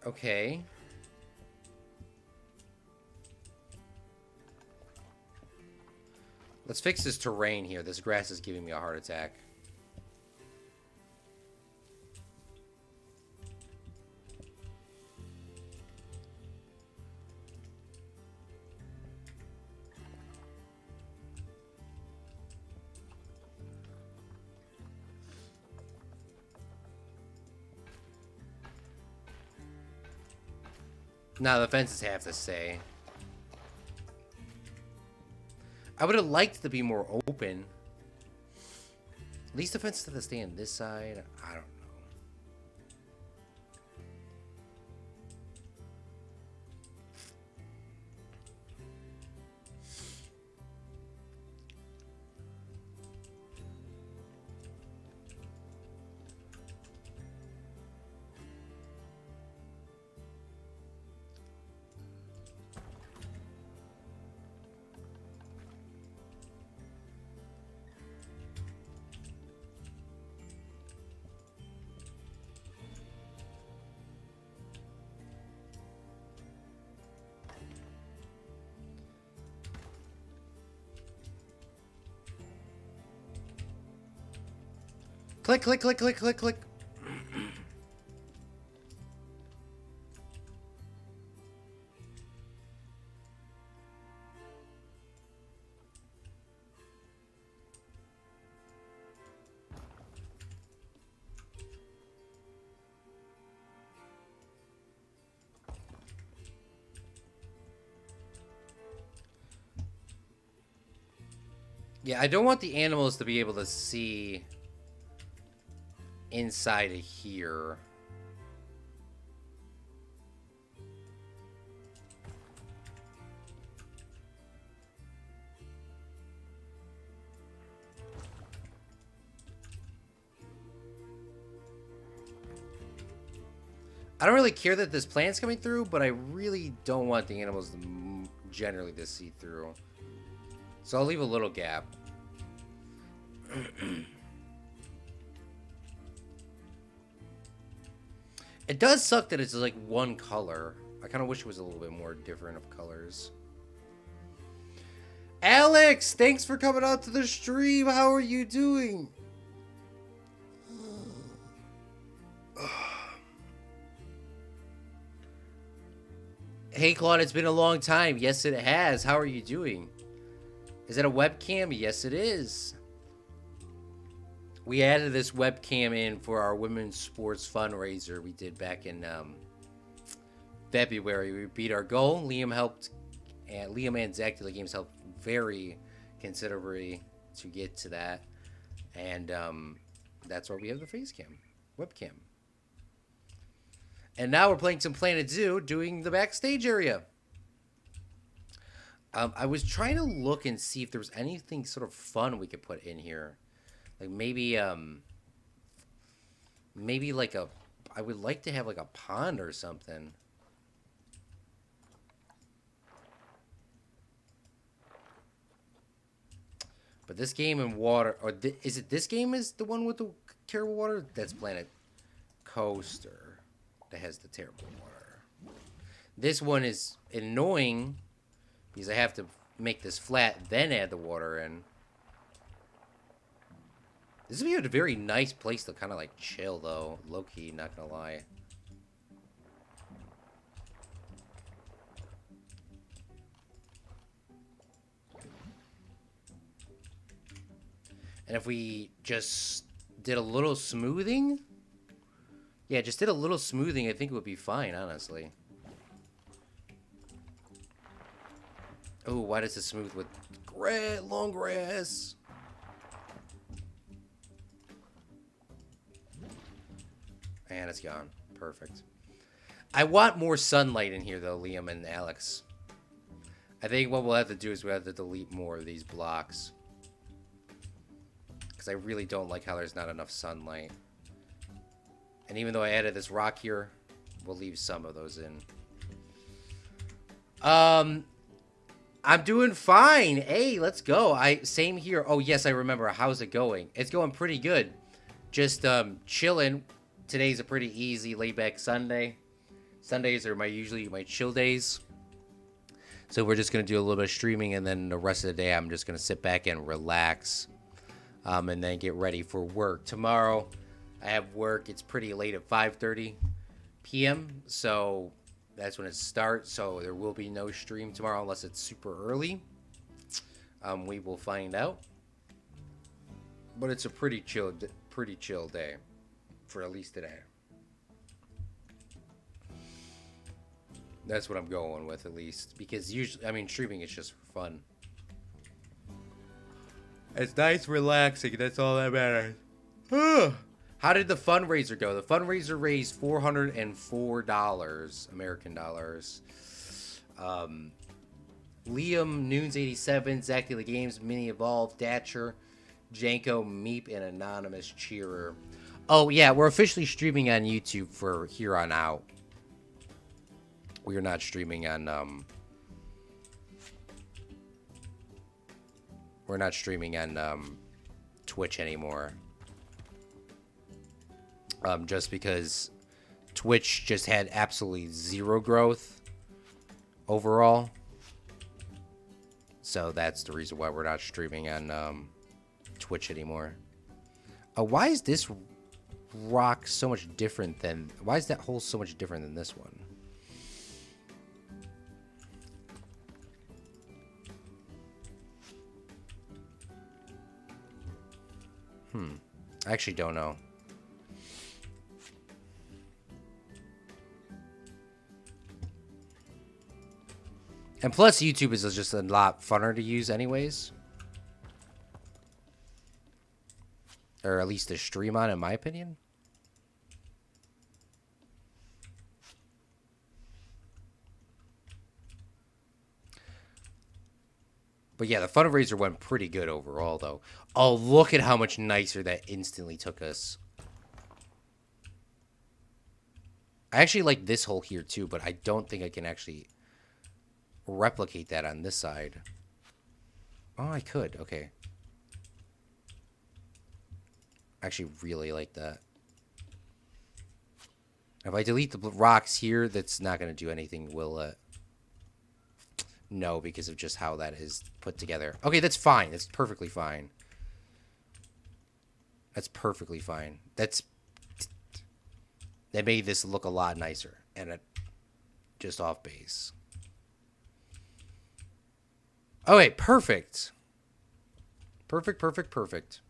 Okay. Let's fix this terrain here. This grass is giving me a heart attack. Now the fences have to stay. I would have liked to be more open. At least the fences have to stay on this side. I don't know. Click, click, click, click, click, click. Yeah, I don't want the animals to be able to see inside of here. I don't really care that this plant's coming through, but I really don't want the animals to generally to see through. So I'll leave a little gap. It does suck that it's like one color. I kind of wish it was a little bit more different of colors. Alex, thanks for coming out to the stream. How are you doing? Hey, Claude, it's been a long time. Yes, it has. How are you doing? Is that a webcam? Yes, it is. We added this webcam in for our women's sports fundraiser we did back in February. We beat our goal. Liam helped, and Liam and Zach Games helped very considerably to get to that. And that's why we have the face cam, webcam. And now we're playing some Planet Zoo, doing the backstage area. I was trying to look and see if there was anything sort of fun we could put in here. Like maybe like a, I would like to have like a pond or something. But this game in water, or is it this game is the one with the terrible water? That's Planet Coaster that has the terrible water. This one is annoying because I have to make this flat, then add the water in. This would be a very nice place to kind of like chill, though. Low-key, not gonna lie. And if we just did a little smoothing, yeah, just did a little smoothing, I think it would be fine, honestly. Oh, why does it smooth with long grass? And it's gone. Perfect. I want more sunlight in here, though, Liam and Alex. I think what we'll have to do is we'll have to delete more of these blocks. Because I really don't like how there's not enough sunlight. And even though I added this rock here, we'll leave some of those in. I'm doing fine. Hey, let's go. Same here. Oh, yes, I remember. How's it going? It's going pretty good. Just chilling. Today's a pretty easy, laid-back Sunday. Sundays are usually my chill days. So we're just going to do a little bit of streaming, and then the rest of the day I'm just going to sit back and relax. And then get ready for work. Tomorrow, I have work. It's pretty late at 5:30 p.m. So that's when it starts. So there will be no stream tomorrow unless it's super early. We will find out. But it's a pretty chill day for at least today. That's what I'm going with, at least, because usually, I mean, streaming is just for fun. It's nice, relaxing. That's all that matters. How did the fundraiser go? The fundraiser raised $404 American dollars. Liam, Noons87, Zach Daily Games, Mini Evolve, Datcher, Janko, Meep, and Anonymous Cheerer. Oh, yeah, we're officially streaming on YouTube for here on out. We are not streaming on, we're not streaming on, Twitch anymore. Just because Twitch just had absolutely zero growth overall. So that's the reason why we're not streaming on, Twitch anymore. Why is this rock so much different than... Why is that hole so much different than this one? I actually don't know. And plus, YouTube is just a lot funner to use anyways. Or at least to stream on, in my opinion. But yeah, the fundraiser went pretty good overall, though. Oh, look at how much nicer that instantly took us. I actually like this hole here, too, but I don't think I can actually replicate that on this side. Oh, I could. Okay. I actually really like that. If I delete the rocks here, that's not going to do anything, will it? No, because of just how that is put together. Okay, that's fine. That's perfectly fine. That's perfectly fine. That made this look a lot nicer. And just off base. Oh, wait. Perfect. Perfect, perfect, perfect.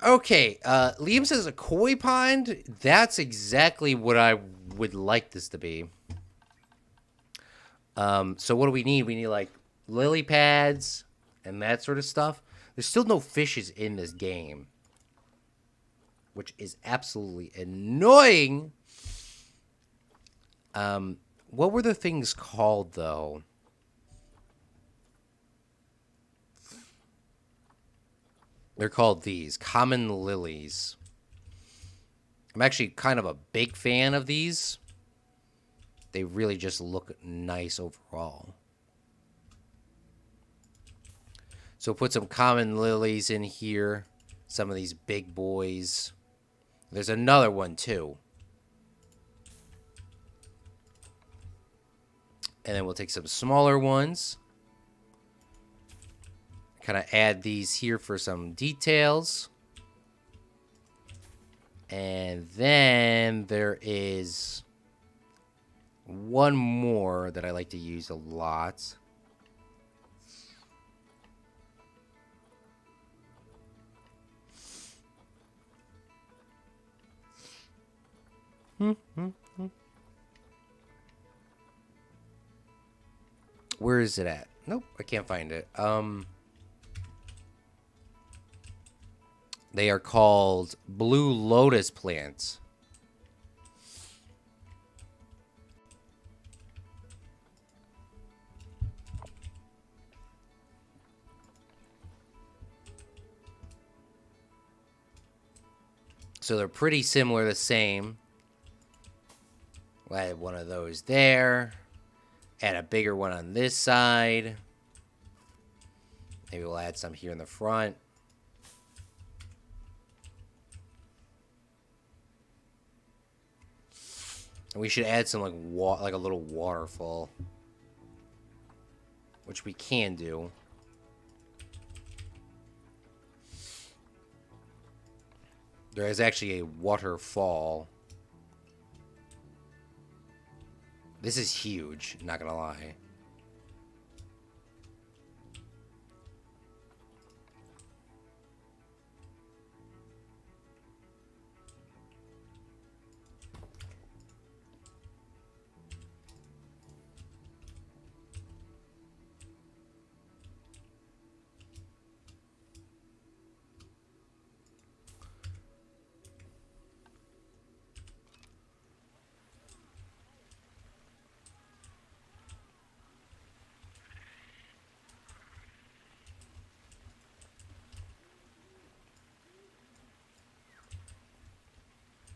Okay. Liam says a koi pond. That's exactly what I would like this to be. So what do we need? We need, like, lily pads and that sort of stuff. There's still no fishes in this game, which is absolutely annoying. What were the things called, though? They're called these, common lilies. I'm actually kind of a big fan of these. They really just look nice overall. So put some common lilies in here. Some of these big boys. There's another one too. And then we'll take some smaller ones. Kind of add these here for some details. And then there is one more that I like to use a lot. Where is it at? Nope, I can't find it. They are called blue lotus plants. So they're pretty similar, the same. We'll add one of those there. Add a bigger one on this side. Maybe we'll add some here in the front. And we should add some like a little waterfall, which we can do. There is actually a waterfall. This is huge, not gonna lie.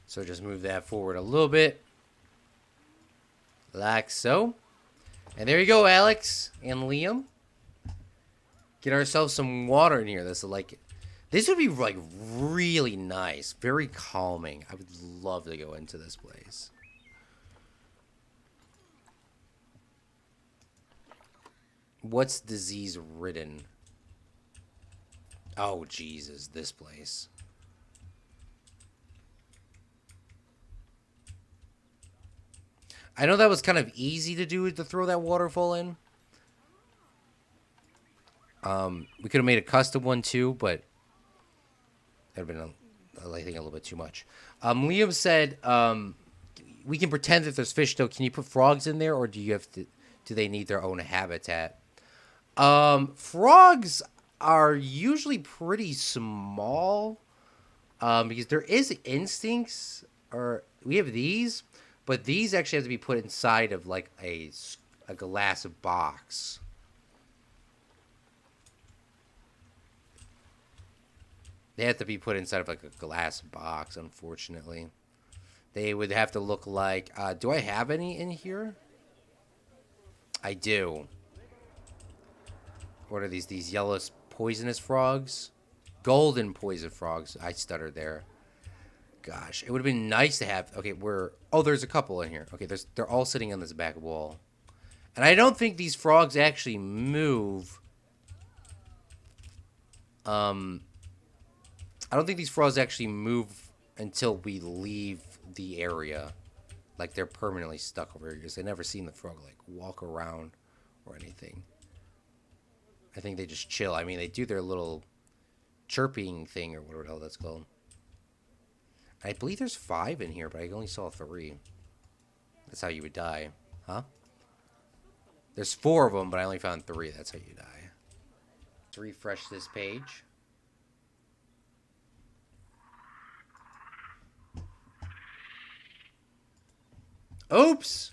So just move that forward a little bit. Like so. And there you go, Alex and Liam. Get ourselves some water in here. This would be like really nice. Very calming. I would love to go into this place. What's disease ridden? Oh, Jesus, this place. I know that was kind of easy to do, to throw that waterfall in. We could have made a custom one too, but that would have been, I think, a little bit too much. Liam said, we can pretend that there's fish though. Can you put frogs in there, or do they need their own habitat? Frogs are usually pretty small, because there is instincts, or we have these. But these actually have to be put inside of like a glass box. They have to be put inside of like a glass box, unfortunately. They would have to look like... do I have any in here? I do. What are these? These yellow poisonous frogs? Golden poison frogs. I stuttered there. Gosh, it would have been nice to have... Okay, oh, there's a couple in here. Okay, they're all sitting on this back wall. And I don't think these frogs actually move. I don't think these frogs actually move until we leave the area. Like, they're permanently stuck over here. Because I've never seen the frog, like, walk around or anything. I think they just chill. I mean, they do their little chirping thing or whatever the hell that's called. I believe there's 5 in here, but I only saw 3. That's how you would die. Huh? There's 4 of them, but I only found 3. That's how you die. Let's refresh this page. Oops!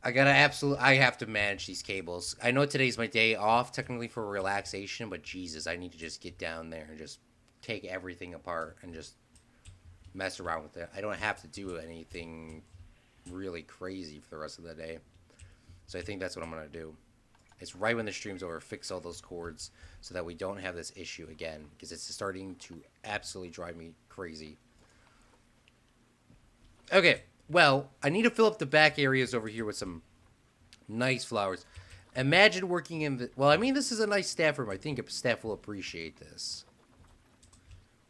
I have to manage these cables. I know today's my day off, technically for relaxation, but Jesus, I need to just get down there and just take everything apart and just mess around with it. I don't have to do anything really crazy for the rest of the day. So I think that's what I'm going to do. It's right when the stream's over, fix all those cords so that we don't have this issue again, because it's starting to absolutely drive me crazy. Okay, well, I need to fill up the back areas over here with some nice flowers. Imagine working in the... Well, I mean, this is a nice staff room. I think staff will appreciate this.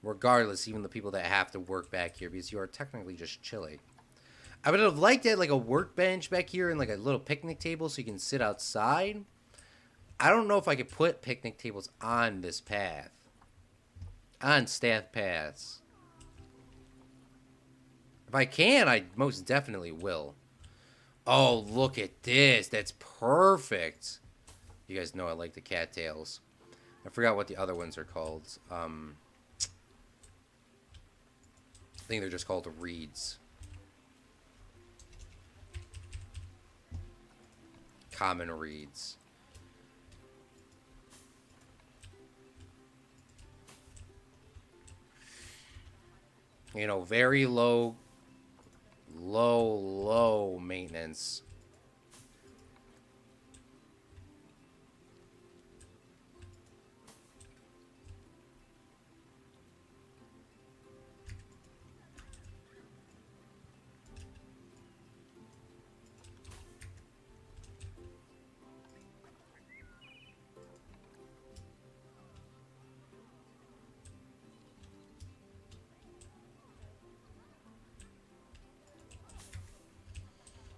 Regardless, even the people that have to work back here, because you are technically just chilling. I would have liked to have like a workbench back here and like a little picnic table so you can sit outside. I don't know if I could put picnic tables on this path. On staff paths. If I can, I most definitely will. Oh, look at this. That's perfect. You guys know I like the cattails. I forgot what the other ones are called. I think they're just called reeds. Common reeds. You know, very low maintenance.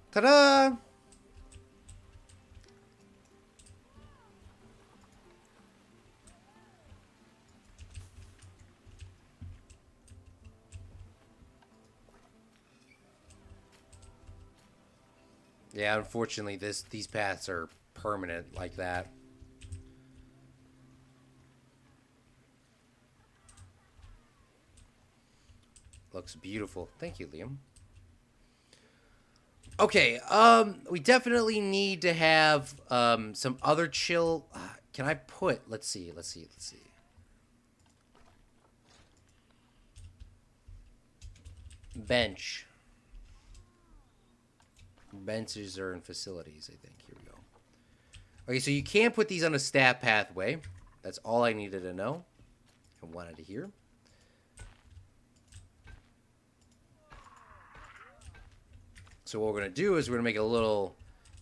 Ta-da! Yeah, unfortunately, these paths are permanent like that. Looks beautiful. Thank you, Liam. Okay, we definitely need to have some other chill. Can I put? Let's see. Bench. Benches are in facilities, I think. Here we go. Okay, so you can't put these on a staff pathway. That's all I needed to know. I wanted to hear. So what we're going to do is we're going to make a little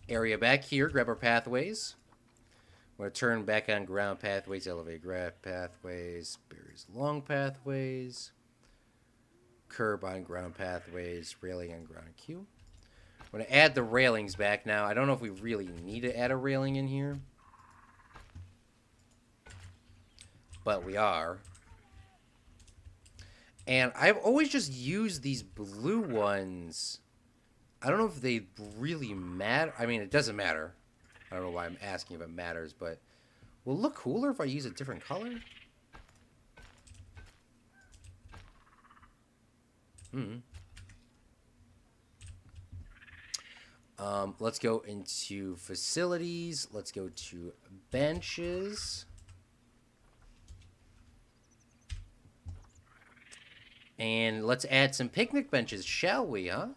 area back here, grab our pathways. We're going to turn back on ground pathways, elevate ground pathways, barriers along pathways, curb on ground pathways, railing on ground queue. I'm going to add the railings back now. I don't know if we really need to add a railing in here, but we are. And I've always just used these blue ones. I don't know if they really matter. I mean, it doesn't matter. I don't know why I'm asking if it matters, but will it look cooler if I use a different color? Let's go into facilities. Let's go to benches. And let's add some picnic benches, shall we, huh?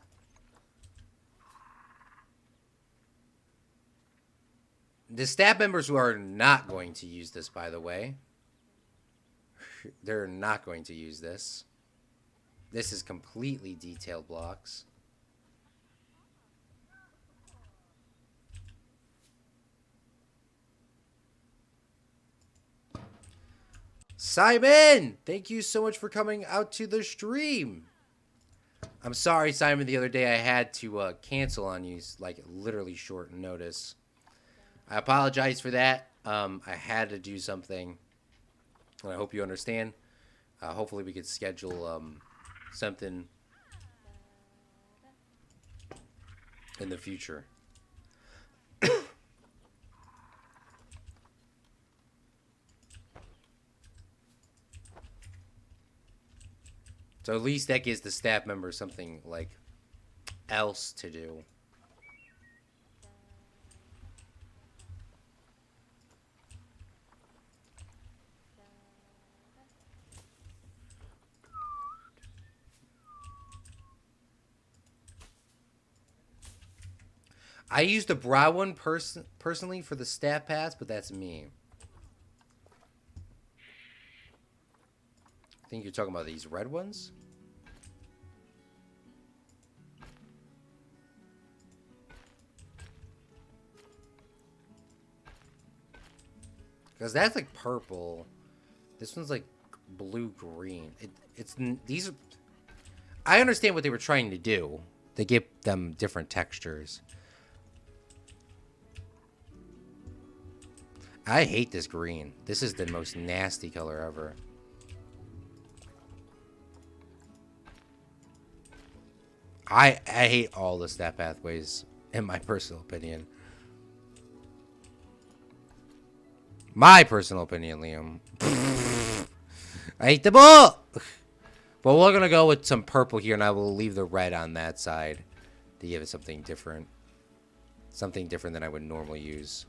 The staff members who are not going to use this, by the way. They're not going to use this. This is completely detailed blocks. Simon! Thank you so much for coming out to the stream. I'm sorry, Simon, the other day I had to cancel on you, like, literally short notice. I apologize for that. I had to do something, and I hope you understand. Hopefully we could schedule something in the future. So at least that gives the staff members something, like, else to do. I use the brown one personally for the stat pass, but that's me. I think you're talking about these red ones. Because that's like purple. This one's like blue-green. These are... I understand what they were trying to do. They give them different textures. I hate this green. This is the most nasty color ever. I hate all the stat pathways, in my personal opinion. My personal opinion, Liam. I hate them all! But we're going to go with some purple here, and I will leave the red on that side to give it something different. Something different than I would normally use.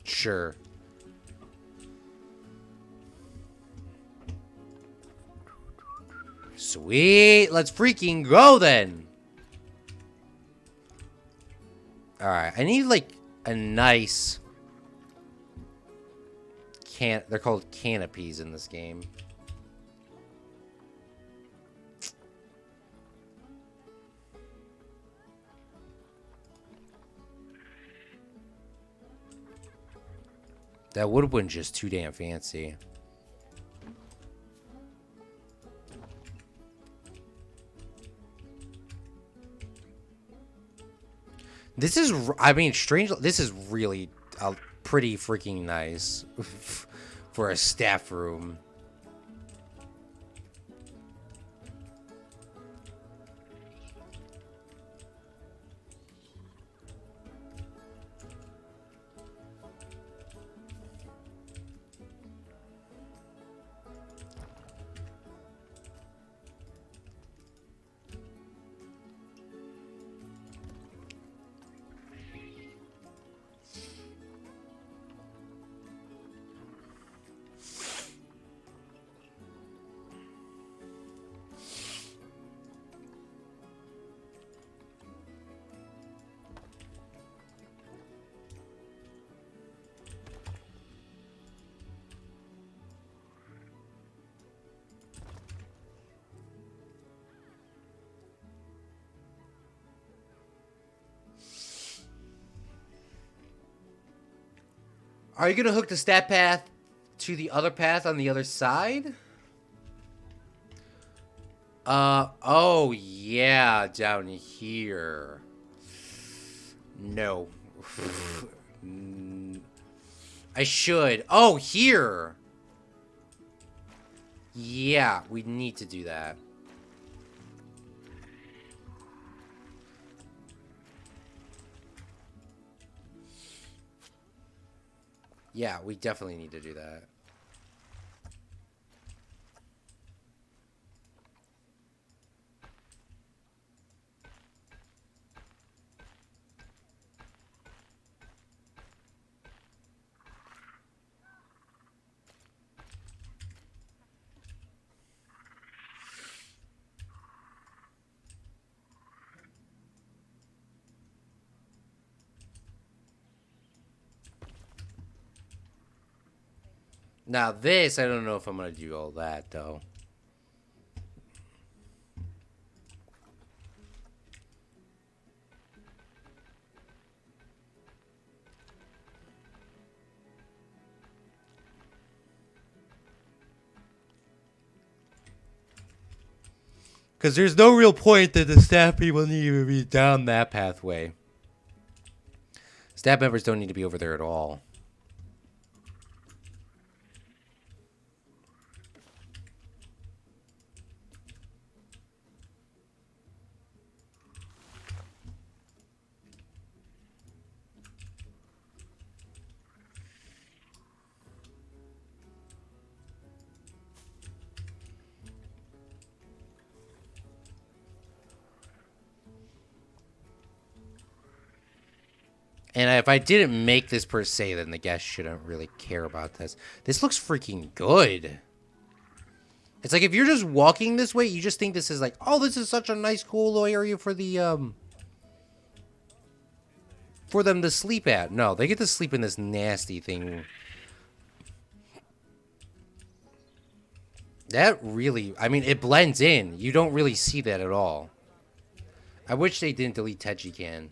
Sure. Sweet. Let's freaking go then. Alright. I need like a nice... They're called canopies in this game. That would have been just too damn fancy. This is, I mean, strange. This is really pretty freaking nice for a staff room. Are you going to hook the stat path to the other path on the other side? Oh, yeah, down here. No. I should. Oh, here. Yeah, we need to do that. Yeah, we definitely need to do that. Now this, I don't know if I'm going to do all that, though. Because there's no real point that the staff people need to be down that pathway. Staff members don't need to be over there at all. And if I didn't make this per se, then the guests shouldn't really care about this. This looks freaking good. It's like if you're just walking this way, you just think this is like, oh, this is such a nice, cool little area for the for them to sleep at. No, they get to sleep in this nasty thing. That really, I mean, it blends in. You don't really see that at all. I wish they didn't delete Tejican.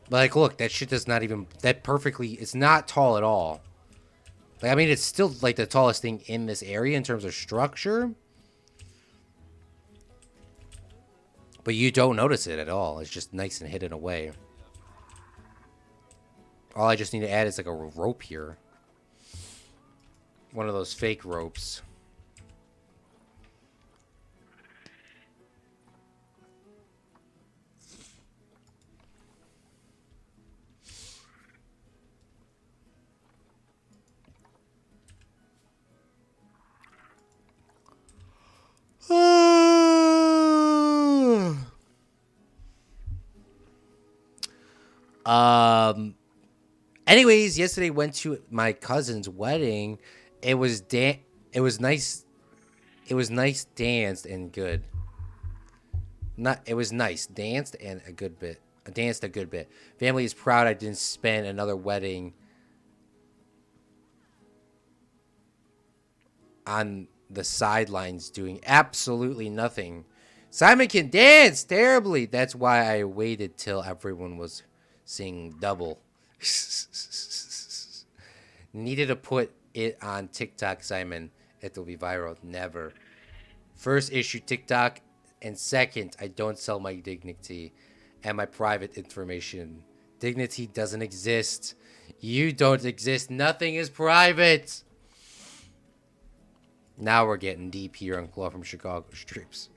But like, look, that shit does not even, that perfectly, it's not tall at all. Like, I mean, it's still like the tallest thing in this area in terms of structure. But you don't notice it at all. It's just nice and hidden away. All I just need to add is like a rope here. One of those fake ropes. Anyways, yesterday went to my cousin's wedding. It was nice. It was nice, danced and good. It was nice, danced and a good bit. Danced a good bit. Family is proud I didn't spend another wedding on the sidelines doing absolutely nothing. Simon can dance terribly. That's why I waited till everyone was singing double. Needed to put it on TikTok, Simon. It'll be viral. Never. First issue TikTok, and second, I don't sell my dignity and my private information. Dignity doesn't exist. You don't exist. Nothing is private. Now we're getting deep here on Claude from Chicago Strips.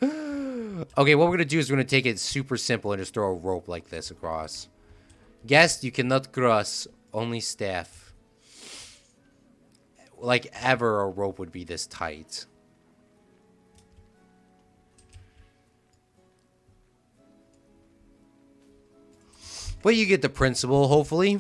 Okay, what we're going to do is we're going to take it super simple and just throw a rope like this across. Guest, you cannot cross. Only staff. Like ever a rope would be this tight. But you get the principle, hopefully.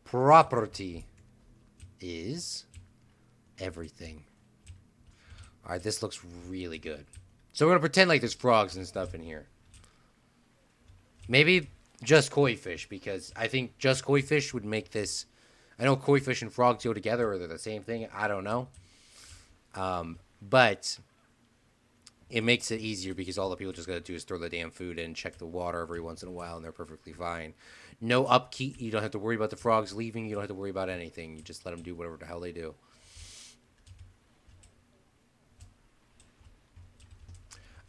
Property is everything. All right, this looks really good. So we're going to pretend like there's frogs and stuff in here. Maybe just koi fish, because I think just koi fish would make this... I know koi fish and frogs go together, or they're the same thing. I don't know. But it makes it easier because all the people just got to do is throw the damn food in, check the water every once in a while, and they're perfectly fine. No upkeep. You don't have to worry about the frogs leaving. You don't have to worry about anything. You just let them do whatever the hell they do.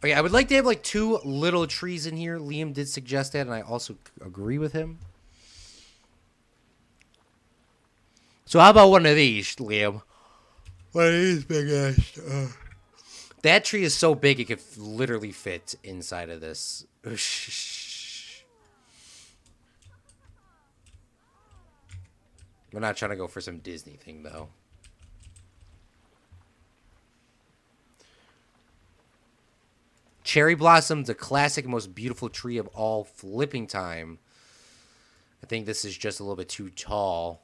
Okay, I would like to have like 2 little trees in here. Liam did suggest that, and I also agree with him. So how about one of these, Liam? One of these big ass. That tree is so big it could literally fit inside of this. We're not trying to go for some Disney thing, though. Cherry blossom, the classic, most beautiful tree of all flipping time. I think this is just a little bit too tall.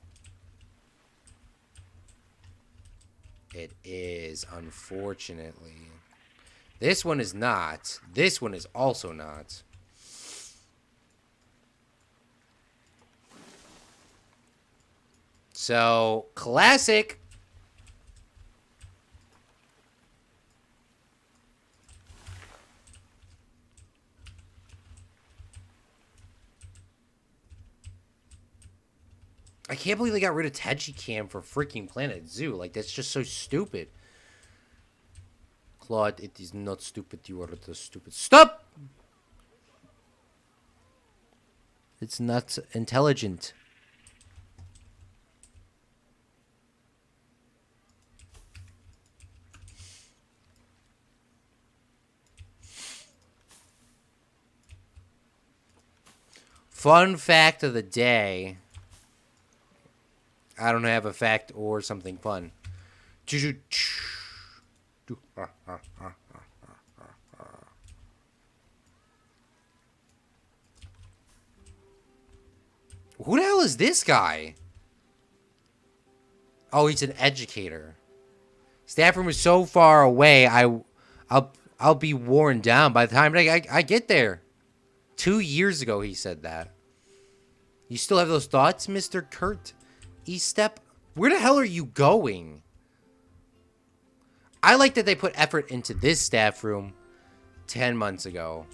It is, unfortunately. This one is not. This one is also not. So, classic. I can't believe they got rid of Tejicam for freaking Planet Zoo. Like, that's just so stupid. Claude, it is not stupid. You are the stupid. Stop! It's not intelligent. Fun fact of the day. I don't have a fact or something fun. Who the hell is this guy? Oh, he's an educator. Staff room is so far away. I'll be worn down by the time I get there. 2 years ago, he said that. You still have those thoughts, Mr. Kurt Estep? Where the hell are you going? I like that they put effort into this staff room 10 months ago.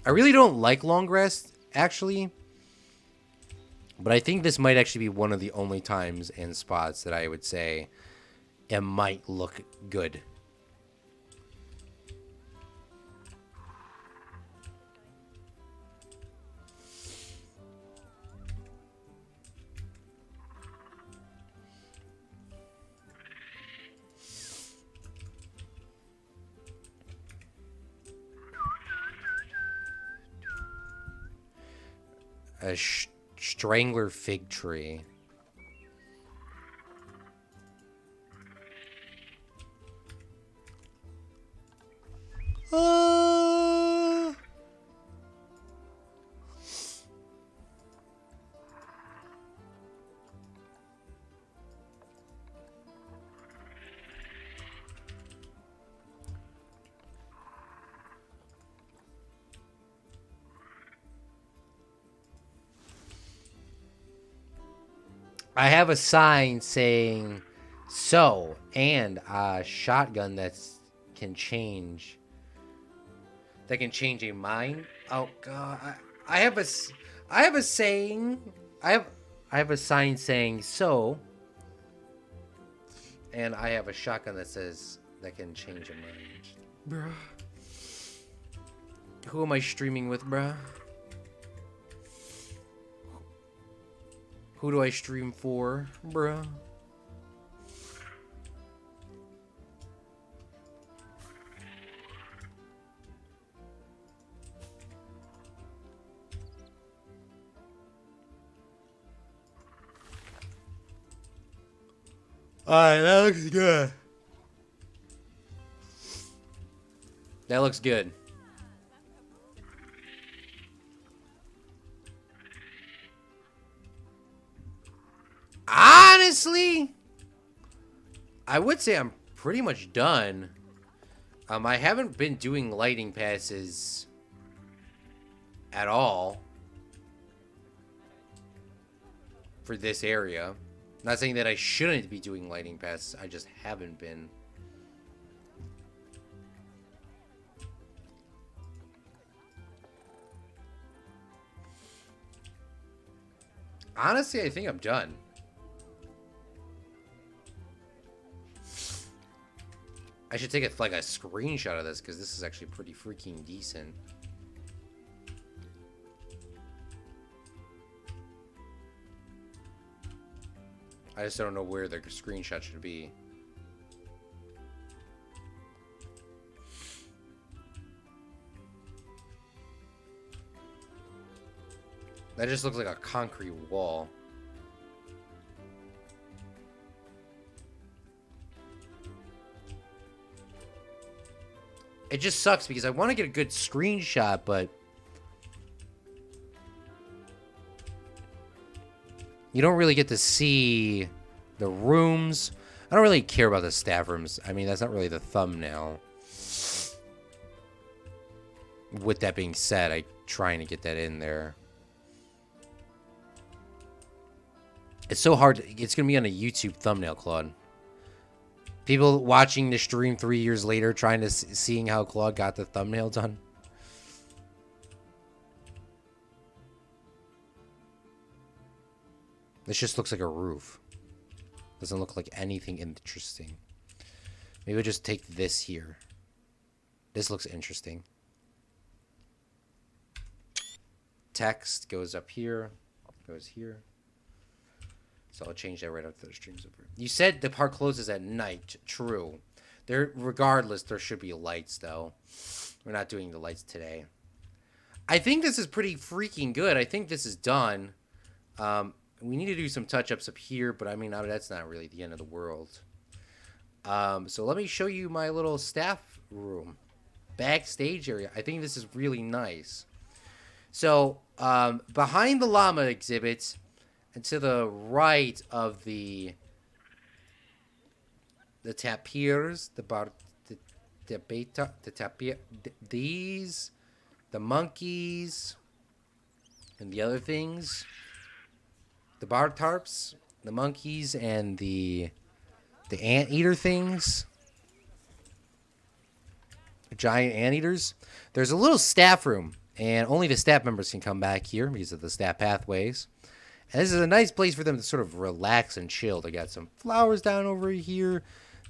I really don't like long rest, actually. But I think this might actually be one of the only times and spots that I would say it might look good. A strangler fig tree. I have a sign saying so, and a shotgun that can change a mind. Oh god, I have a saying. I have a sign saying so, and I have a shotgun that says that can change a mind. Bruh. Who am I streaming with, bruh? Who do I stream for, bruh? Alright, that looks good. That looks good. Honestly, I would say I'm pretty much done. I haven't been doing lighting passes at all for this area. Not saying that I shouldn't be doing lighting passes, I just haven't been. Honestly, I think I'm done. I should take a screenshot of this because this is actually pretty freaking decent. I just don't know where the screenshot should be. That just looks like a concrete wall. It just sucks because I want to get a good screenshot, but you don't really get to see the rooms. I don't really care about the staff rooms. I mean, that's not really the thumbnail. With that being said, I'm trying to get that in there. It's so hard. It's going to be on a YouTube thumbnail, Claude. People watching the stream 3 years later, trying to seeing how Claude got the thumbnail done. This just looks like a roof. Doesn't look like anything interesting. Maybe we'll just take this here. This looks interesting. text goes up here, goes here. So I'll change that right after the stream's over. You said the park closes at night. True. Regardless, there should be lights, though. We're not doing the lights today. I think this is pretty freaking good. I think this is done. We need to do some touch-ups up here, but I mean, that's not really the end of the world. So let me show you my little staff room. Backstage area. I think this is really nice. So, behind the llama exhibits, and to the right of the tapirs, the monkeys, and the other things, the bar tarps, the monkeys, and the anteater things, the giant anteaters. There's a little staff room, and only the staff members can come back here because of the staff pathways. And this is a nice place for them to sort of relax and chill. They got some flowers down over here.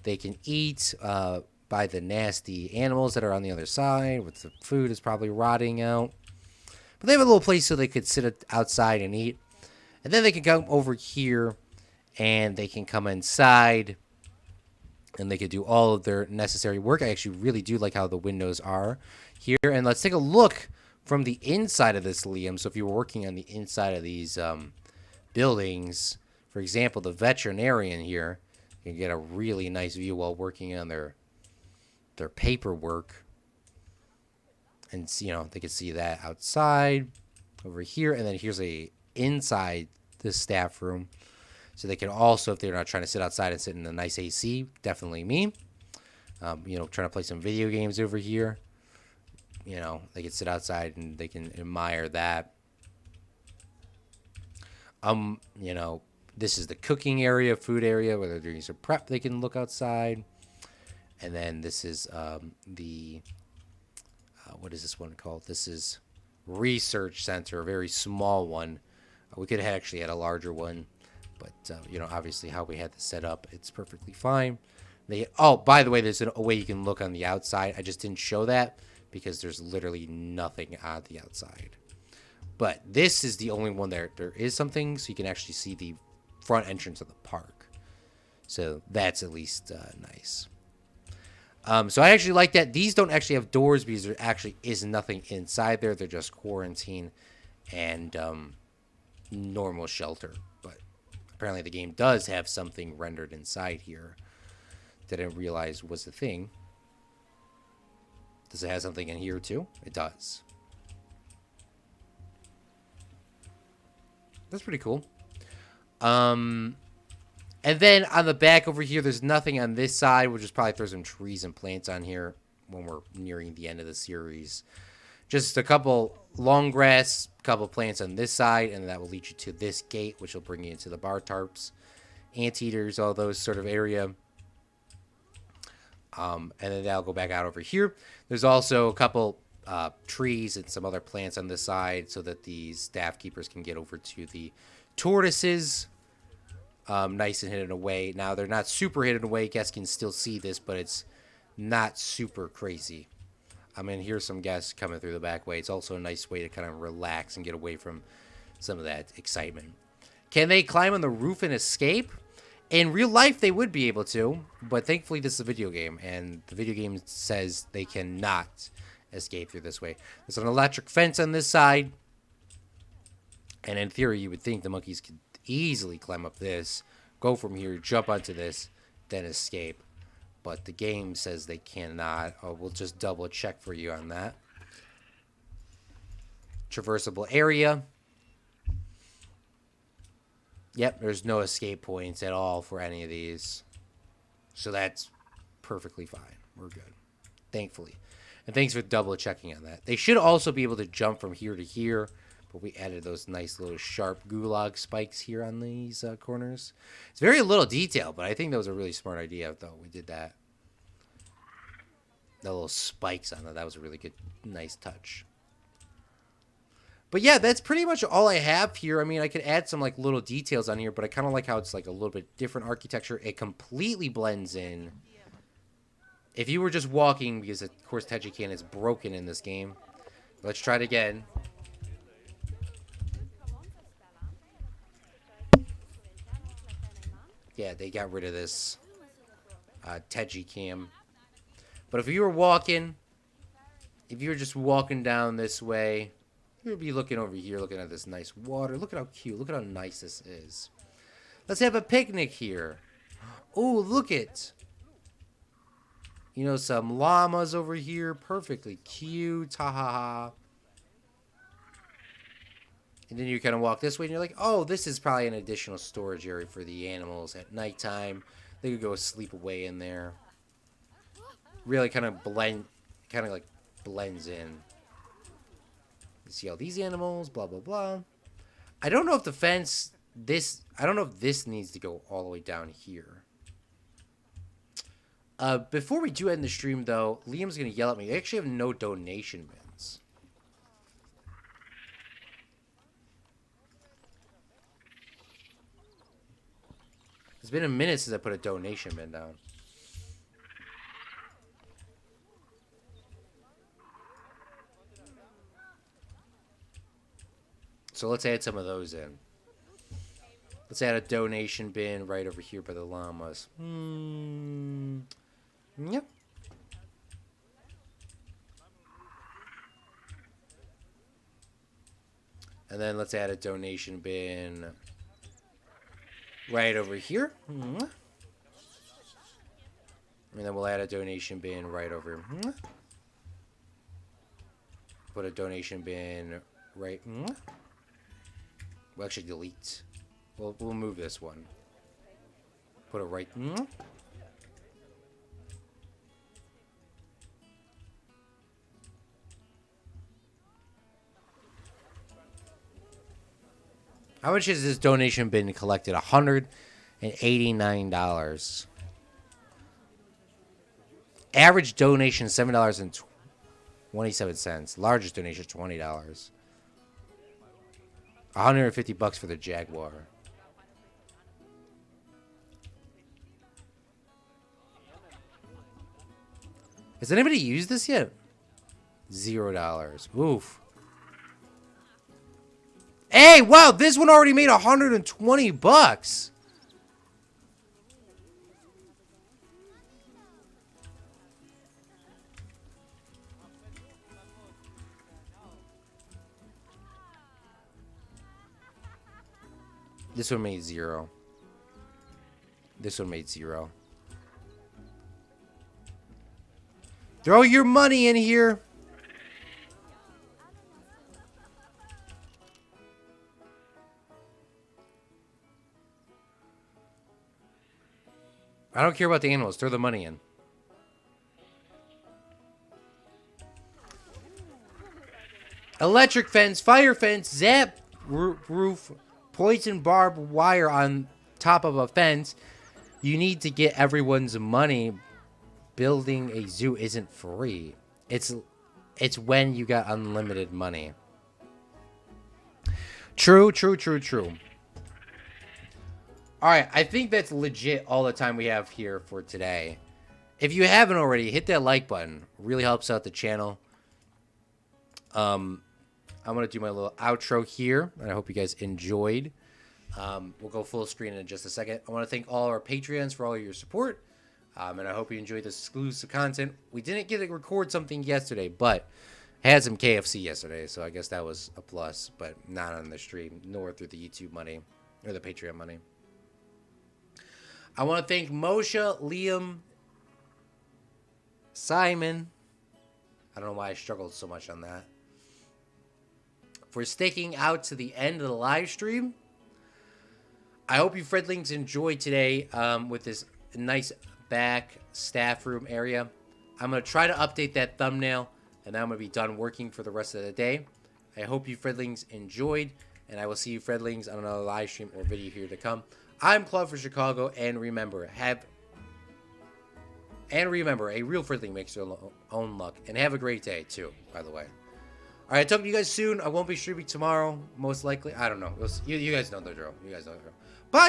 They can eat by the nasty animals that are on the other side, which the food is probably rotting out. But they have a little place so they could sit outside and eat. And then they can come over here and they can come inside and they could do all of their necessary work. I actually really do like how the windows are here. And let's take a look from the inside of this, Liam. So if you were working on the inside of these buildings, for example, the veterinarian here, you can get a really nice view while working on their paperwork. And, you know, they can see that outside over here. And then here's inside the staff room. So they can also, if they're not trying to sit outside and sit in a nice AC, definitely me. You know, trying to play some video games over here. You know, they can sit outside and they can admire that. You know, this is the cooking area, food area, where they're doing some prep. They can look outside. And then this is what is this one called? This is research center, a very small one. We could have actually had a larger one, but you know, obviously how we had this set up, it's perfectly fine. Oh, by the way, there's a way you can look on the outside. I just didn't show that because there's literally nothing on the outside. But this is the only one there is something, so you can actually see the front entrance of the park. So that's at least nice. So I actually like that. These don't actually have doors because there actually is nothing inside there. They're just quarantine and normal shelter. But apparently the game does have something rendered inside here that I didn't realize was a thing. Does it have something in here too? It does. That's pretty cool. And then on the back over here, there's nothing on this side. We'll just probably throw some trees and plants on here when we're nearing the end of the series. Just a couple long grass, couple plants on this side, and that will lead you to this gate, which will bring you into the bar tarps, anteaters, all those sort of area. And then that'll go back out over here. There's also a couple trees and some other plants on this side so that these staff keepers can get over to the tortoises. Nice and hidden away. Now, they're not super hidden away. Guests can still see this, but it's not super crazy. I mean, here's some guests coming through the back way. It's also a nice way to kind of relax and get away from some of that excitement. Can they climb on the roof and escape? In real life, they would be able to, but thankfully this is a video game, and the video game says they cannot escape through this way. There's an electric fence on this side, and in theory, you would think the monkeys could easily climb up this, go from here, jump onto this, then escape. But the game says they cannot. We'll just double check for you on that. Traversable area. Yep, there's no escape points at all for any of these. So that's perfectly fine. We're good. Thankfully. And thanks for double checking on that. They should also be able to jump from here to here. But we added those nice little sharp gulag spikes here on these corners. It's very little detail, but I think that was a really smart idea, though. We did that. The little spikes on it. That was a really good, nice touch. But yeah, that's pretty much all I have here. I mean, I could add some like little details on here, but I kind of like how it's like a little bit different architecture. It completely blends in. If you were just walking, because of course Tejican is broken in this game. Let's try it again. yeah, they got rid of this Teji cam. But if you were walking, if you were just walking down this way, you'd be looking over here, looking at this nice water. Look at how cute. Look at how nice this is. Let's have a picnic here. Oh, look it. You know, some llamas over here. Perfectly cute. Ha ha ha. And then you kind of walk this way and you're like, oh, this is probably an additional storage area for the animals at nighttime. They could go sleep away in there. Really kind of like blends in. You see all these animals, blah, blah, blah. I don't know if the fence, I don't know if this needs to go all the way down here. Before we do end the stream, though, Liam's going to yell at me. I actually have no donation bins. It's been a minute since I put a donation bin down. So let's add some of those in. Let's add a donation bin right over here by the llamas. Yep. And then let's add a donation bin right over here. And then we'll add a donation bin right over here. Put a donation bin right. We'll actually delete. We'll move this one. Put it right. How much has this donation been collected? $189. Average donation $7.27. Largest donation $20. $150 for the Jaguar. Has anybody used this yet? $0. Oof. Hey, wow, this one already made $120. This one made $0. This one made $0. Throw your money in here. I don't care about the animals. Throw the money in. Electric fence, fire fence, zap roof, poison barbed wire on top of a fence. You need to get everyone's money. Building a zoo isn't free. It's when you got unlimited money. True. Alright, I think that's legit all the time we have here for today. If you haven't already, hit that like button. Really helps out the channel. I'm going to do my little outro here, and I hope you guys enjoyed. We'll go full screen in just a second. I want to thank all our Patreons for all your support, and I hope you enjoyed this exclusive content. We didn't get to record something yesterday, but I had some KFC yesterday, so I guess that was a plus, but not on the stream, nor through the YouTube money, or the Patreon money. I want to thank Moshe, Liam, Simon. I don't know why I struggled so much on that. For sticking out to the end of the live stream. I hope you Fredlings enjoyed today with this nice back staff room area. I'm going to try to update that thumbnail, and then I'm going to be done working for the rest of the day. I hope you Fredlings enjoyed, and I will see you Fredlings on another live stream or video here to come. I'm Claude for Chicago, and remember, a real Fredling makes their own luck. And have a great day, too, by the way. All right, talk to you guys soon. I won't be streaming tomorrow, most likely. I don't know. You guys know the drill. Bye!